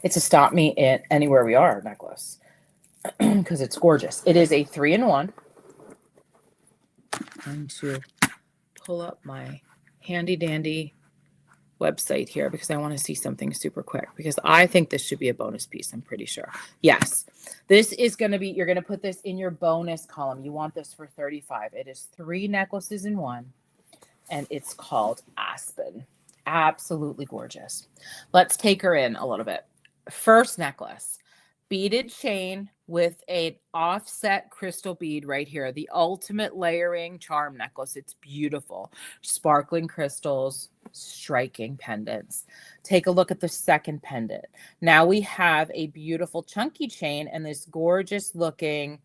It's a stop me in anywhere we are necklace because it's gorgeous. It is a 3-in-1. I'm going to pull up my handy dandy website here because I want to see something super quick, because I think this should be a bonus piece. I'm pretty sure. Yes, this is going to be, you're going to put this in your bonus column. You want this for $35. It is 3 necklaces in one, and it's called Aspen. Absolutely gorgeous. Let's take her in a little bit. First necklace, beaded chain with an offset crystal bead right here. The ultimate layering charm necklace. It's beautiful. Sparkling crystals, striking pendants. Take a look at the second pendant. Now we have a beautiful chunky chain and this gorgeous looking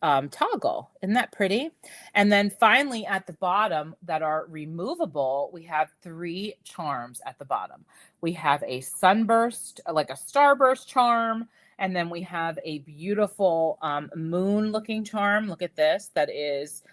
toggle. Isn't that pretty? And then finally at the bottom that are removable, we have 3 charms at the bottom. We have a sunburst, like a starburst charm. And then we have a beautiful moon looking charm. Look at this. That is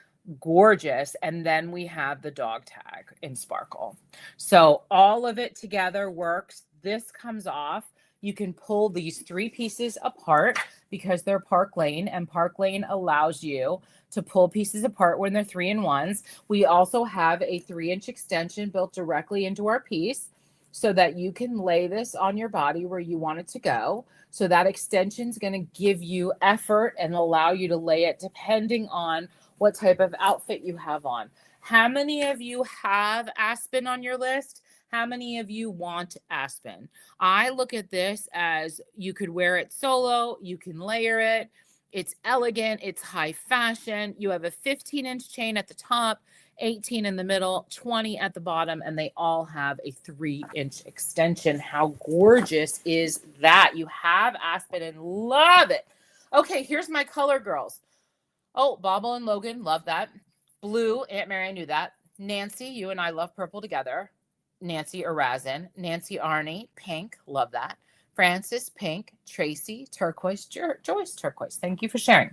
gorgeous. And then we have the dog tag in sparkle. So all of it together works. This comes off. You can pull these 3 pieces apart because they're Park Lane, and Park Lane allows you to pull pieces apart when they're 3-in-1s. We also have a 3-inch extension built directly into our piece so that you can lay this on your body where you want it to go. So that extension is going to give you effort and allow you to lay it depending on what type of outfit you have on. How many of you have Aspen on your list? How many of you want Aspen? I look at this as you could wear it solo. You can layer it. It's elegant. It's high fashion. You have a 15-inch chain at the top, 18 in the middle, 20 at the bottom, and they all have a 3-inch extension. How gorgeous is that? You have Aspen and love it. Okay, here's my color girls. Oh, Bobble and Logan, love that. Blue, Aunt Mary, I knew that. Nancy, you and I love purple together. Nancy Erazin, Nancy Arnie, pink, love that. Francis, pink. Tracy, turquoise. Joyce, turquoise. Thank you for sharing.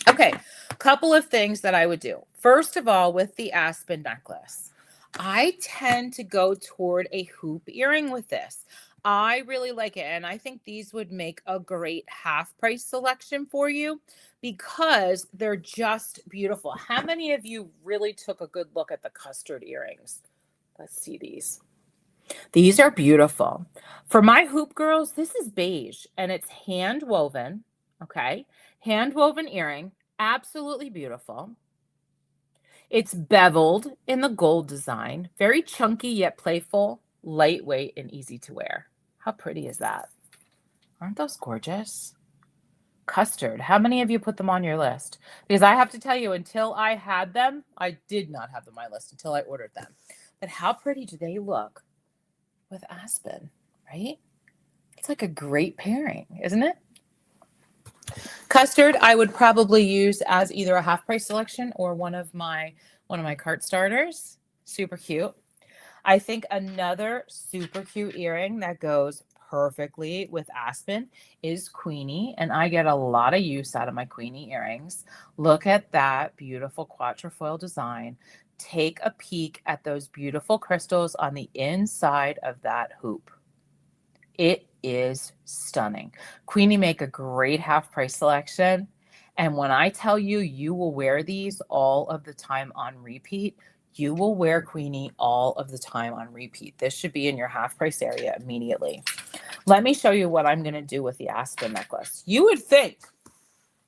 Okay, a couple of things that I would do. First of all, with the Aspen necklace, I tend to go toward a hoop earring with this. I really like it, and I think these would make a great half price selection for you because they're just beautiful. How many of you really took a good look at the custard earrings? Let's see these. These are beautiful. For my hoop girls, this is beige, and it's hand woven, okay? Hand woven earring, absolutely beautiful. It's beveled in the gold design, very chunky yet playful, lightweight, and easy to wear. How pretty is that? Aren't those gorgeous? Custard. How many of you put them on your list? Because I have to tell you, until I had them, I did not have them on my list until I ordered them. But how pretty do they look with Aspen, right? It's like a great pairing, isn't it? Custard, I would probably use as either a half price selection or one of my cart starters. Super cute. I think another super cute earring that goes perfectly with Aspen is Queenie, and I get a lot of use out of my Queenie earrings. Look at that beautiful quatrefoil design. Take a peek at those beautiful crystals on the inside of that hoop. It is stunning. Queenie make a great half price selection. And when I tell you, you will wear these all of the time on repeat, you will wear Queenie all of the time on repeat. This should be in your half price area immediately. Let me show you what I'm going to do with the Aspen necklace.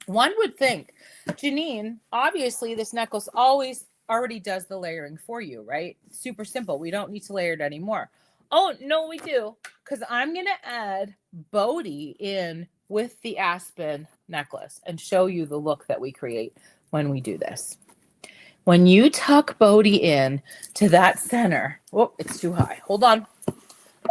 One would think, Janine, obviously this necklace always already does the layering for you, right? Super simple. We don't need to layer it anymore. Oh, no, we do. Because I'm going to add Bodhi in with the Aspen necklace and show you the look that we create when we do this. When you tuck Bodhi in to that center, oh, it's too high. Hold on.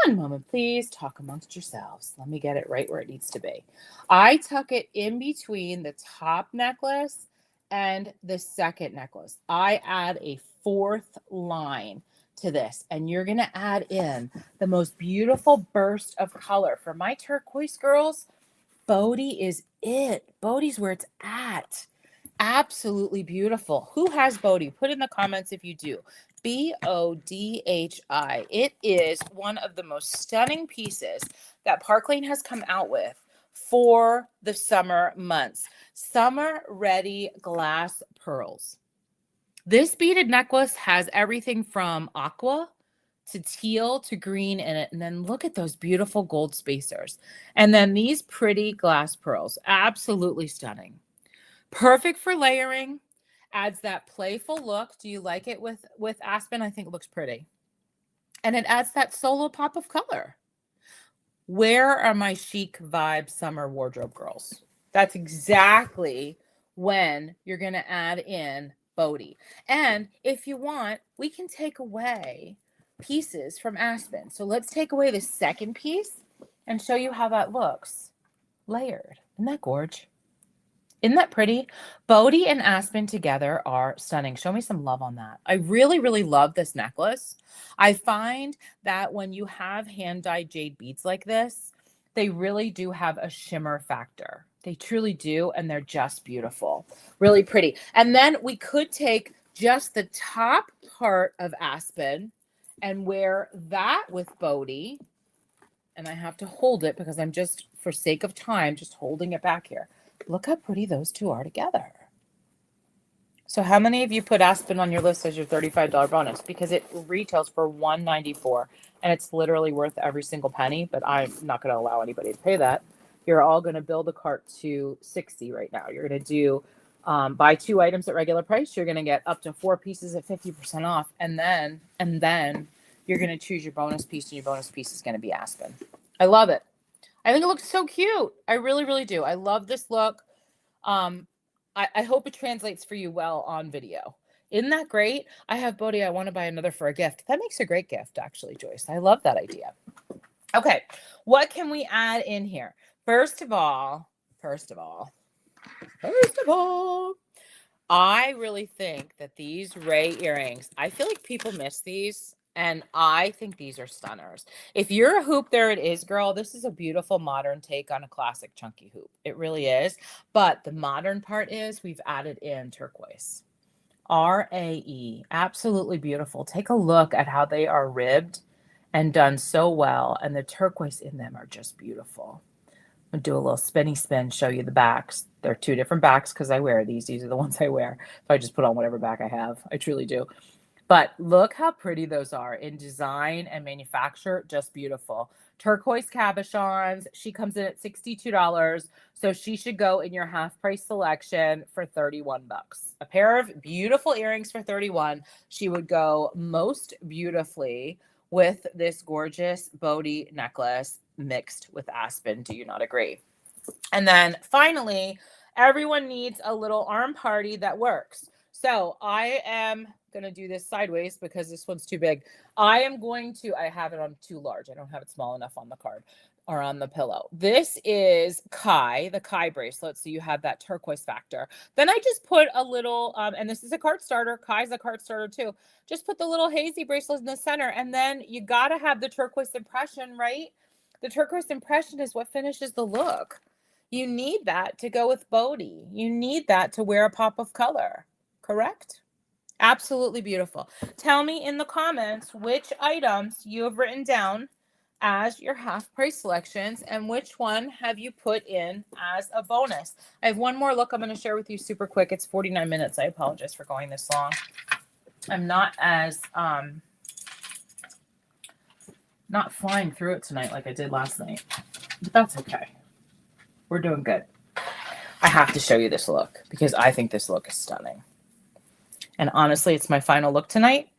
One moment, please. Talk amongst yourselves. Let me get it right where it needs to be. I tuck it in between the top necklace and the second necklace. I add a fourth line to this, and you're going to add in the most beautiful burst of color. For my turquoise girls, Bodhi is it. Bodhi's where it's at. Absolutely beautiful. Who has Bodhi? Put in the comments if you do. Bodhi. It is one of the most stunning pieces that Park Lane has come out with for the summer months. Summer ready glass pearls. This beaded necklace has everything from aqua to teal to green in it. And then look at those beautiful gold spacers. And then these pretty glass pearls. Absolutely stunning. Perfect for layering. Adds that playful look. Do you like it with Aspen? I think it looks pretty. And it adds that solo pop of color. Where are my chic vibe summer wardrobe girls? That's exactly when you're going to add in Bodhi. And if you want, we can take away pieces from Aspen. So let's take away the second piece and show you how that looks layered. Isn't that gorgeous? Isn't that pretty? Bodhi and Aspen together are stunning. Show me some love on that. I really, really love this necklace. I find that when you have hand-dyed jade beads like this, they really do have a shimmer factor. They truly do, and they're just beautiful. Really pretty. And then we could take just the top part of Aspen and wear that with Bodhi. And I have to hold it because I'm just, for sake of time, just holding it back here. Look how pretty those two are together. So how many of you put Aspen on your list as your $35 bonus? Because it retails for $194 and it's literally worth every single penny, but I'm not going to allow anybody to pay that. You're all going to build a cart to $60 right now. You're going to do buy 2 items at regular price. You're going to get up to 4 pieces at 50% off. And then you're going to choose your bonus piece, and your bonus piece is going to be Aspen. I love it. I think it looks so cute. I really, really do. I love this look. I hope it translates for you well on video. Isn't that great? I have Bodhi. I want to buy another for a gift. That makes a great gift, actually, Joyce. I love that idea. Okay, what can we add in here? First of all, I really think that these Ray earrings, I feel like people miss these. And I think these are stunners. If you're a hoop, there it is, girl. This is a beautiful modern take on a classic chunky hoop. It really is. But the modern part is we've added in turquoise. RAE. Absolutely beautiful. Take a look at how they are ribbed and done so well. And the turquoise in them are just beautiful. I'm going to do a little spinny spin, show you the backs. They're 2 different backs because I wear these. These are the ones I wear. So I just put on whatever back I have. I truly do. But look how pretty those are in design and manufacture. Just beautiful. Turquoise cabochons. She comes in at $62. So she should go in your half price selection for $31. A pair of beautiful earrings for $31. She would go most beautifully with this gorgeous Bodhi necklace mixed with Aspen. Do you not agree? And then finally, everyone needs a little arm party that works. So I am going to do this sideways because this one's too big. I have it on too large. I don't have it small enough on the card. are on the pillow. This is Kai, the Kai bracelet. So you have that turquoise factor. Then I just put a little, and this is a card starter. Kai's a card starter too. Just put the little hazy bracelet in the center. And then you got to have the turquoise impression, right? The turquoise impression is what finishes the look. You need that to go with Bodhi. You need that to wear a pop of color, correct? Absolutely beautiful. Tell me in the comments which items you have written down as your half price selections and which one have you put in as a bonus. I have one more look I'm going to share with you super quick. It's 49 minutes. I apologize for going this long. I'm not as not flying through it tonight like I did last night, but that's okay. We're doing good. I have to show you this look because I think this look is stunning. And honestly, it's my final look tonight.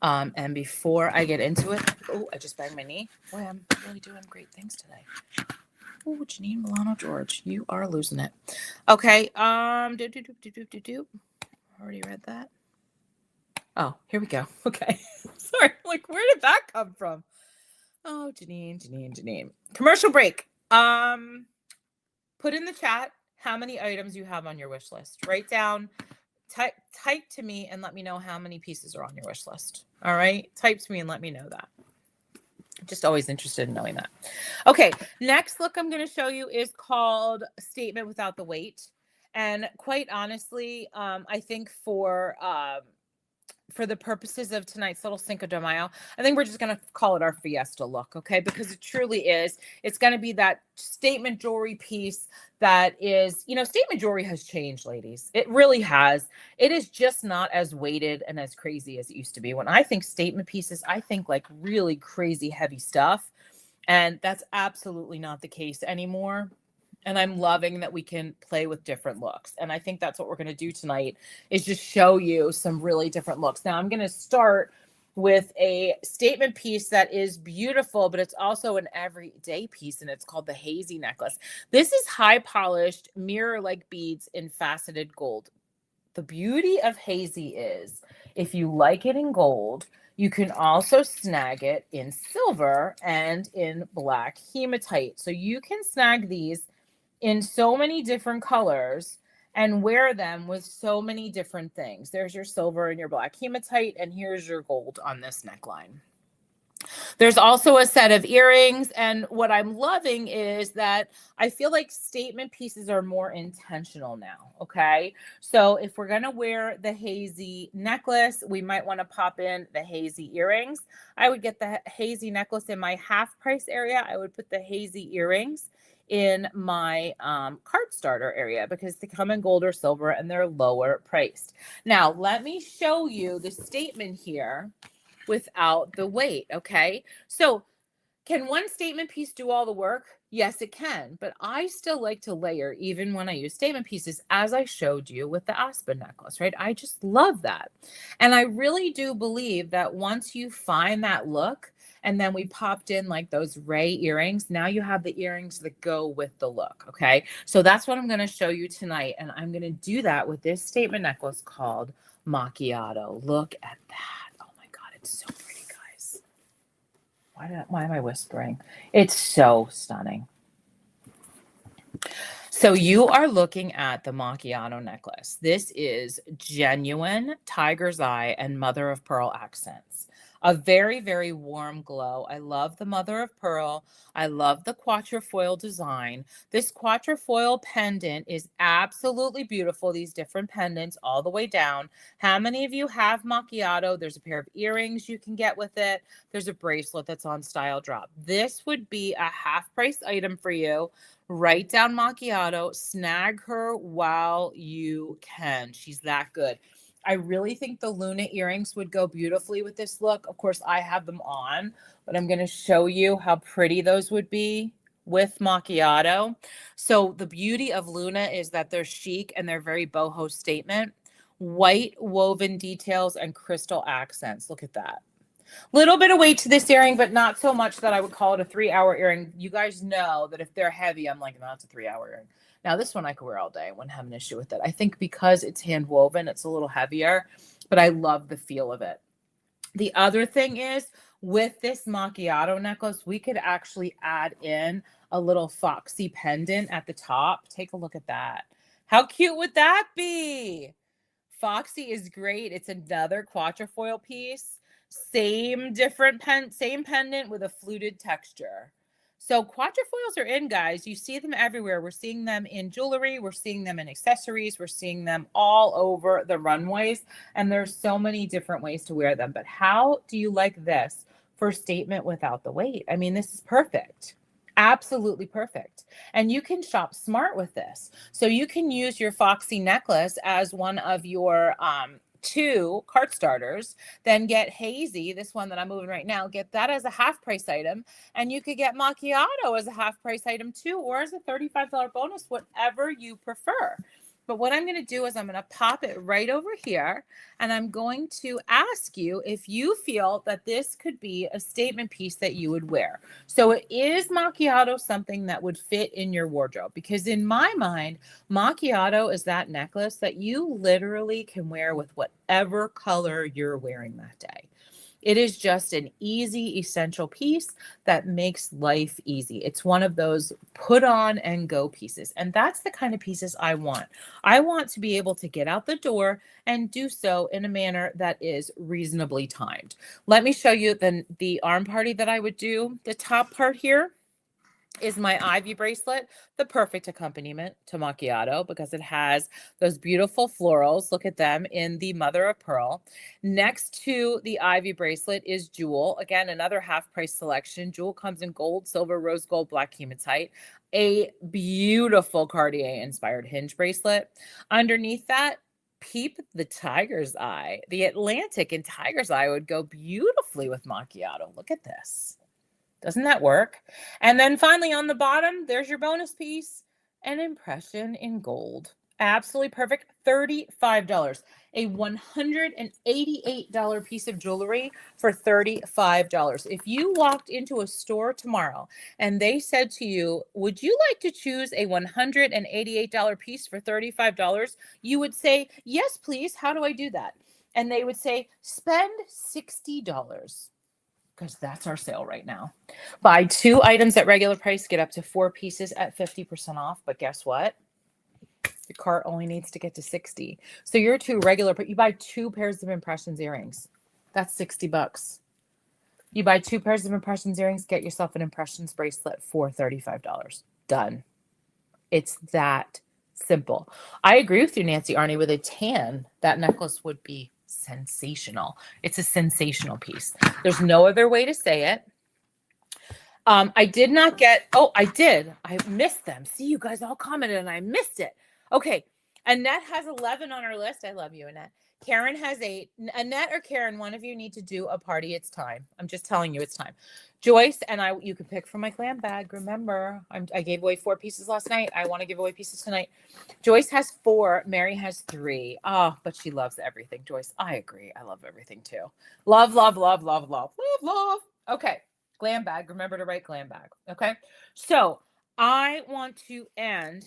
And before I get into it, oh, I just banged my knee. Boy, I'm really doing great things today. Oh, Janine Milano George, you are losing it. Okay. Already read that. Oh, here we go. Okay. Sorry. Like, where did that come from? Oh, Janine. Commercial break. Put in the chat how many items you have on your wish list. Write down. Type to me and let me know how many pieces are on your wish list. All right. Type to me and let me know that. I'm just always interested in knowing that. Okay. Next look I'm going to show you is called Statement Without the Weight. And quite honestly, I think for the purposes of tonight's little Cinco de Mayo, I think we're just going to call it our fiesta look, okay? Because it truly is. It's going to be that statement jewelry piece that is, statement jewelry has changed, ladies. It really has. It is just not as weighted and as crazy as it used to be. When I think statement pieces, I think like really crazy heavy stuff. And that's absolutely not the case anymore. And I'm loving that we can play with different looks. And I think that's what we're going to do tonight is just show you some really different looks. Now I'm going to start with a statement piece that is beautiful, but it's also an everyday piece. And it's called the Hazy necklace. This is high polished mirror-like beads in faceted gold. The beauty of Hazy is if you like it in gold, you can also snag it in silver and in black hematite. So you can snag these in so many different colors and wear them with so many different things. There's your silver and your black hematite, and here's your gold on this neckline. There's also a set of earrings, and what I'm loving is that I feel like statement pieces are more intentional now, okay? So if we're going to wear the Hazy necklace, we might want to pop in the Hazy earrings. I would get the Hazy necklace in my half price area. I would put the Hazy earrings in my card starter area because they come in gold or silver and they're lower priced. Now, let me show you the statement here without the weight, okay? So can one statement piece do all the work? Yes, it can, but I still like to layer even when I use statement pieces, as I showed you with the Aspen necklace, right? I just love that. And I really do believe that once you find that look, and then we popped in like those Ray earrings, now you have the earrings that go with the look, okay? So that's what I'm going to show you tonight, and I'm going to do that with this statement necklace called Macchiato. Look at that. Oh my God, it's so pretty, guys. Why am I whispering? It's so stunning. So you are looking at the Macchiato necklace. This is genuine tiger's eye and mother of pearl accents. A very, very warm glow. I love the mother of pearl. I love the quatrefoil design. This quatrefoil pendant is absolutely beautiful. These different pendants all the way down. How many of you have Macchiato? There's a pair of earrings you can get with it. There's a bracelet that's on Style Drop. This would be a half price item for you. Write down Macchiato, snag her while you can. She's that good. I really think the Luna earrings would go beautifully with this look. Of course, I have them on, but I'm going to show you how pretty those would be with Macchiato. So the beauty of Luna is that they're chic and they're very boho statement. White woven details and crystal accents. Look at that. Little bit of weight to this earring, but not so much that I would call it a 3-hour earring. You guys know that if they're heavy, I'm like, no, it's a 3-hour earring. Now, this one I could wear all day. I wouldn't have an issue with it. I think because it's hand woven, it's a little heavier, but I love the feel of it. The other thing is with this macchiato necklace, we could actually add in a little foxy pendant at the top. Take a look at that. How cute would that be? Foxy is great. It's another quatrefoil piece. Same pendant with a fluted texture. So quatrefoils are in, guys. You see them everywhere. We're seeing them in jewelry. We're seeing them in accessories. We're seeing them all over the runways. And there's so many different ways to wear them. But how do you like this for statement without the weight? I mean, this is perfect. Absolutely perfect. And you can shop smart with this. So you can use your Foxy necklace as one of your 2 cart starters, then get Hazy, this one that I'm moving right now, get that as a half price item. And you could get Macchiato as a half price item too, or as a $35 bonus, whatever you prefer. But what I'm going to do is I'm going to pop it right over here, and I'm going to ask you if you feel that this could be a statement piece that you would wear. So is macchiato something that would fit in your wardrobe? Because in my mind, macchiato is that necklace that you literally can wear with whatever color you're wearing that day. It is just an easy, essential piece that makes life easy. It's one of those put on and go pieces. And that's the kind of pieces I want. I want to be able to get out the door and do so in a manner that is reasonably timed. Let me show you the arm party that I would do. The top part here is my ivy bracelet, the perfect accompaniment to macchiato because it has those beautiful florals. Look at them in the mother of pearl. Next to the ivy bracelet is Jewel. Again, another half price selection. Jewel comes in gold, silver, rose gold, black hematite. A beautiful Cartier inspired hinge bracelet. Underneath that, peep the tiger's eye. The Atlantic and tiger's eye would go beautifully with macchiato. Look at this. Doesn't that work? And then finally on the bottom, there's your bonus piece, an impression in gold. Absolutely perfect. $35. A $188 piece of jewelry for $35. If you walked into a store tomorrow and they said to you, would you like to choose a $188 piece for $35? You would say, yes, please. How do I do that? And they would say, spend $60. Because that's our sale right now. Buy 2 items at regular price, get up to 4 pieces at 50% off. But guess what? Your cart only needs to get to 60. So your 2 regular, you buy 2 pairs of impressions earrings. That's $60. You buy 2 pairs of impressions earrings, get yourself an impressions bracelet for $35. Done. It's that simple. I agree with you, Nancy Arnie. With a tan, that necklace would be sensational. It's a sensational piece. There's no other way to say it. I did not get, I did. I missed them. See, you guys all commented and I missed it. Okay. Annette has 11 on her list. I love you, Annette. Karen has 8. Annette or Karen, one of you need to do a party. It's time. I'm just telling you it's time. Joyce and I, you can pick from my glam bag. Remember, I gave away 4 pieces last night. I want to give away pieces tonight. Joyce has 4. Mary has 3. Oh, but she loves everything. Joyce, I agree. I love everything too. Love, love, love, love, love, love, love. Okay. Glam bag. Remember to write glam bag. Okay. So I want to end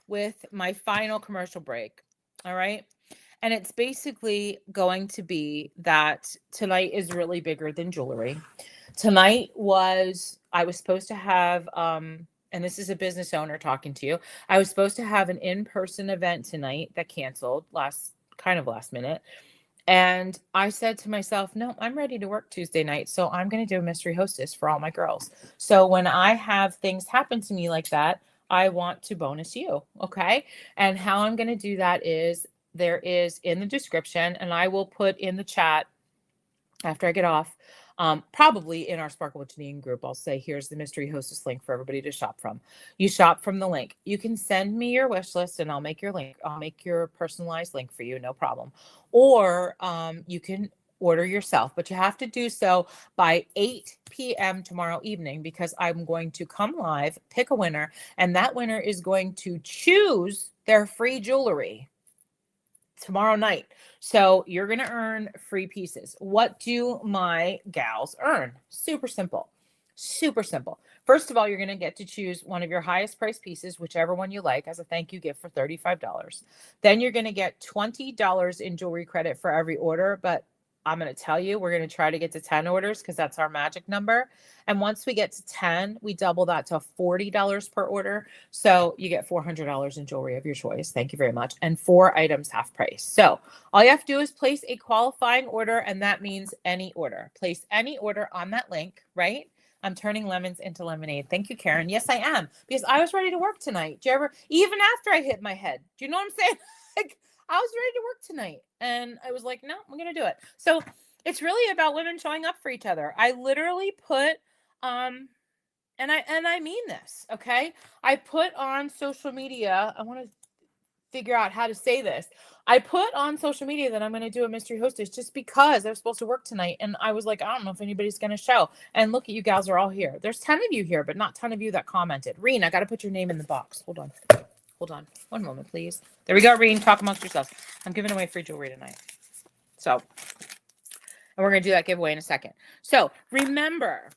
with my final commercial break. All right. And it's basically going to be that tonight is really bigger than jewelry. Tonight I was supposed to have, and this is a business owner talking to you. I was supposed to have an in-person event tonight that canceled last minute. And I said to myself, no, I'm ready to work Tuesday night. So I'm going to do a mystery hostess for all my girls. So when I have things happen to me like that, I want to bonus you. Okay. And how I'm going to do that is there is in the description, and I will put in the chat after I get off, probably in our Sparkle with Janine group, I'll say, here's the mystery hostess link for everybody to shop from. You shop from the link. You can send me your wish list and I'll make your link. I'll make your personalized link for you. No problem. Or you can order yourself, but you have to do so by 8 p.m. tomorrow evening because I'm going to come live, pick a winner, and that winner is going to choose their free jewelry tomorrow night. So you're going to earn free pieces. What do my gals earn? Super simple. Super simple. First of all, you're going to get to choose one of your highest price pieces, whichever one you like, as a thank you gift for $35. Then you're going to get $20 in jewelry credit for every order. But I'm going to tell you, we're going to try to get to 10 orders because that's our magic number. And once we get to 10, we double that to $40 per order. So you get $400 in jewelry of your choice. Thank you very much. And 4 items half price. So all you have to do is place a qualifying order, and that means any order. Place any order on that link, right? I'm turning lemons into lemonade. Thank you, Karen. Yes, I am, because I was ready to work tonight. Do you ever, even after I hit my head, do you know what I'm saying? Like, I was ready to work tonight, and I was like, no, I'm going to do it. So it's really about women showing up for each other. I literally put, and I mean this, okay? I put on social media, I want to figure out how to say this. I put on social media that I'm going to do a mystery hostess just because I was supposed to work tonight. And I was like, I don't know if anybody's going to show. And look at you gals are all here. There's 10 of you here, but not 10 of you that commented. Reen, I got to put your name in the box. Hold on. One moment, please. There we go, Reen. Talk amongst yourselves. I'm giving away free jewelry tonight. So, and we're going to do that giveaway in a second. So remember,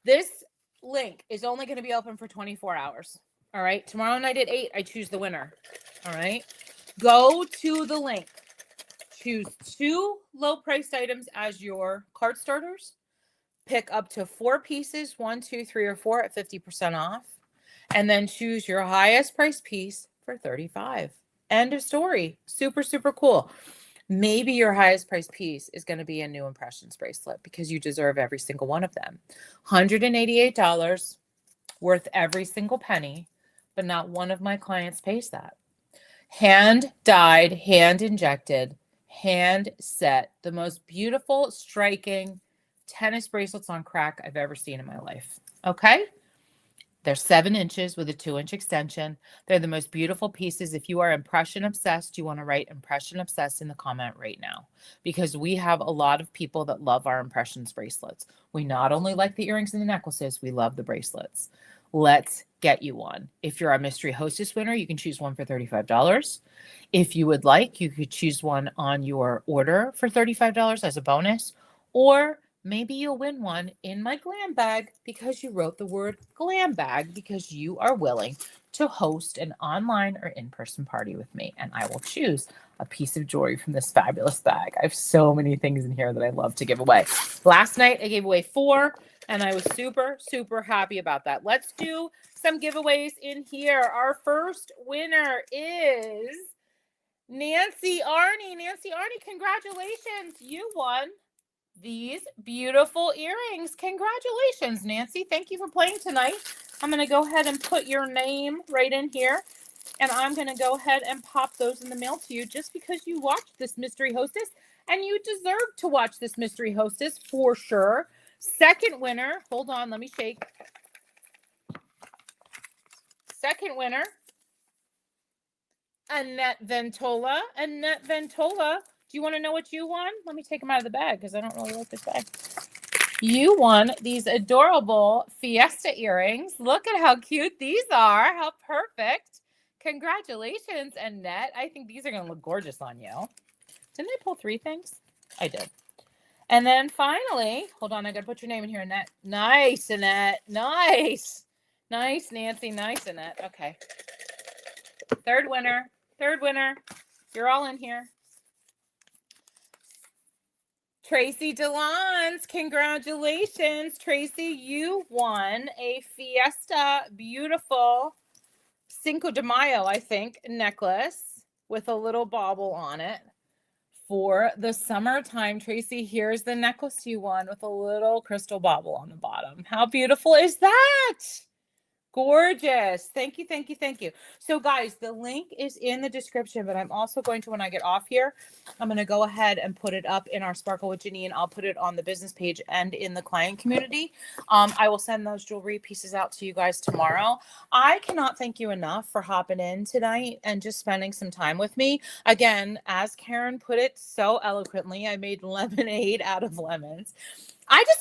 this link is only going to be open for 24 hours. All right. Tomorrow night at 8, I choose the winner. All right. Go to the link. Choose 2 low-priced items as your cart starters. Pick up to 4 pieces, 1, 2, 3, or 4 at 50% off. And then choose your highest price piece for $35. End of story. Super, super cool. Maybe your highest price piece is going to be a new impressions bracelet because you deserve every single one of them. $188, worth every single penny, but not one of my clients pays that. Hand dyed, hand injected, hand set, the most beautiful, striking tennis bracelets on crack I've ever seen in my life. Okay? They're 7 inches with a 2-inch extension. They're the most beautiful pieces. If you are impression obsessed, you want to write impression obsessed in the comment right now, because we have a lot of people that love our impressions bracelets. We not only like the earrings and the necklaces, we love the bracelets. Let's get you one. If you're a mystery hostess winner, you can choose one for $35. If you would like, you could choose one on your order for $35 as a bonus, or maybe you'll win one in my glam bag because you wrote the word glam bag because you are willing to host an online or in-person party with me, and I will choose a piece of jewelry from this fabulous bag. I have so many things in here that I love to give away. Last night I gave away 4, and I was super, super happy about that. Let's do some giveaways in here. Our first winner is Nancy Arnie. Nancy Arnie, congratulations. You won these beautiful earrings. Congratulations, Nancy. Thank you for playing tonight. I'm going to go ahead and put your name right in here, and I'm going to go ahead and pop those in the mail to you just because you watched this mystery hostess, and you deserve to watch this mystery hostess for sure. Second winner, hold on, let me shake. Second winner, Annette Ventola. Annette Ventola, do you want to know what you won? Let me take them out of the bag because I don't really like this bag. You won these adorable Fiesta earrings. Look at how cute these are. How perfect. Congratulations, Annette. I think these are going to look gorgeous on you. Didn't I pull 3 things? I did. And then finally, hold on, I got to put your name in here, Annette. Nice, Annette. Nice. Nice, Nancy. Nice, Annette. Okay. Third winner. You're all in here. Tracy DeLons, congratulations. Tracy, you won a Fiesta beautiful Cinco de Mayo, I think, necklace with a little bauble on it for the summertime. Tracy, here's the necklace you won with a little crystal bauble on the bottom. How beautiful is that? Gorgeous. Thank you. So guys, the link is in the description, but I'm also going to, when I get off here, I'm going to go ahead and put it up in our Sparkle with Janine. I'll put it on the business page and in the client community. I will send those jewelry pieces out to you guys tomorrow. I cannot thank you enough for hopping in tonight and just spending some time with me. Again, as Karen put it so eloquently, I made lemonade out of lemons.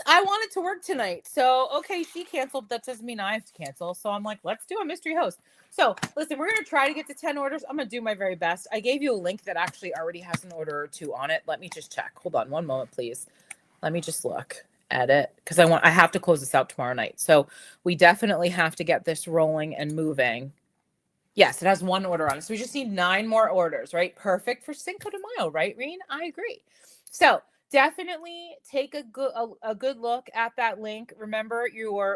I wanted to work tonight. So, okay, she canceled. That doesn't mean I have to cancel. So I'm like, let's do a mystery host. So listen, we're going to try to get to 10 orders. I'm going to do my very best. I gave you a link that actually already has an order or 2 on it. Let me just check. Hold on one moment, please. Let me just look at it because I have to close this out tomorrow night. So we definitely have to get this rolling and moving. Yes, it has one order on it. So we just need 9 more orders, right? Perfect for Cinco de Mayo, right, Reen? I agree. So definitely take a good look at that link. Remember,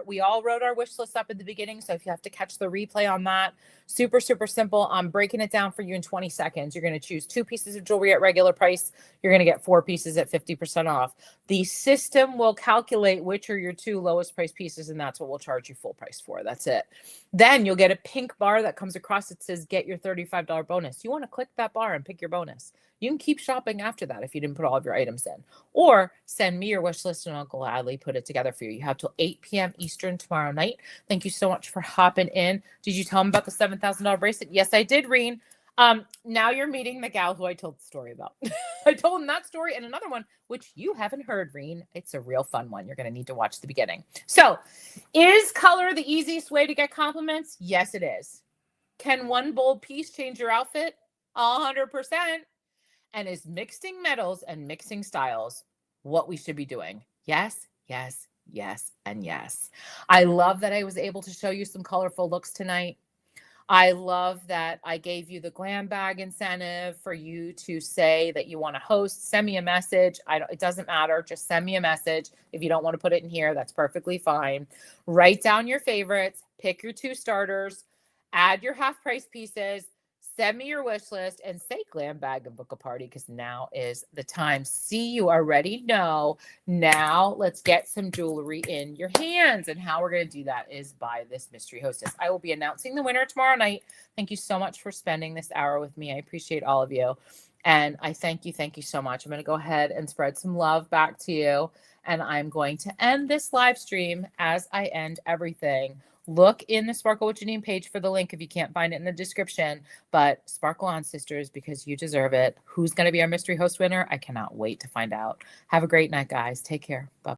we all wrote our wish list up at the beginning. So if you have to catch the replay on that, super, super simple. I'm breaking it down for you in 20 seconds. You're going to choose 2 pieces of jewelry at regular price. You're going to get 4 pieces at 50% off. The system will calculate which are your 2 lowest price pieces, and that's what we'll charge you full price for. That's it. Then you'll get a pink bar that comes across. It says, get your $35 bonus. You want to click that bar and pick your bonus. You can keep shopping after that if you didn't put all of your items in. Or send me your wish list and I'll gladly put it together for you. You have till 8 p.m. Eastern tomorrow night. Thank you so much for hopping in. Did you tell them about the $7,000 bracelet? Yes, I did, Reen. Now you're meeting the gal who I told the story about. I told him that story and another one, which you haven't heard, Reen. It's a real fun one. You're going to need to watch the beginning. So, is color the easiest way to get compliments? Yes, it is. Can one bold piece change your outfit? 100%. And is mixing metals and mixing styles what we should be doing? Yes, yes, yes, and yes. I love that I was able to show you some colorful looks tonight. I love that I gave you the glam bag incentive for you to say that you want to host. Send me a message. It doesn't matter. Just send me a message. If you don't want to put it in here, that's perfectly fine. Write down your favorites, pick your 2 starters, add your half price pieces, send me your wish list, and say glam bag and book a party, because now is the time. See, you already know. Now let's get some jewelry in your hands. And how we're going to do that is by this mystery hostess. I will be announcing the winner tomorrow night. Thank you so much for spending this hour with me. I appreciate all of you. And I thank you so much. I'm going to go ahead and spread some love back to you. And I'm going to end this live stream as I end everything. Look in the Sparkle with Janine page for the link if you can't find it in the description. But sparkle on, sisters, because you deserve it. Who's going to be our mystery host winner? I cannot wait to find out. Have a great night, guys. Take care. Bye.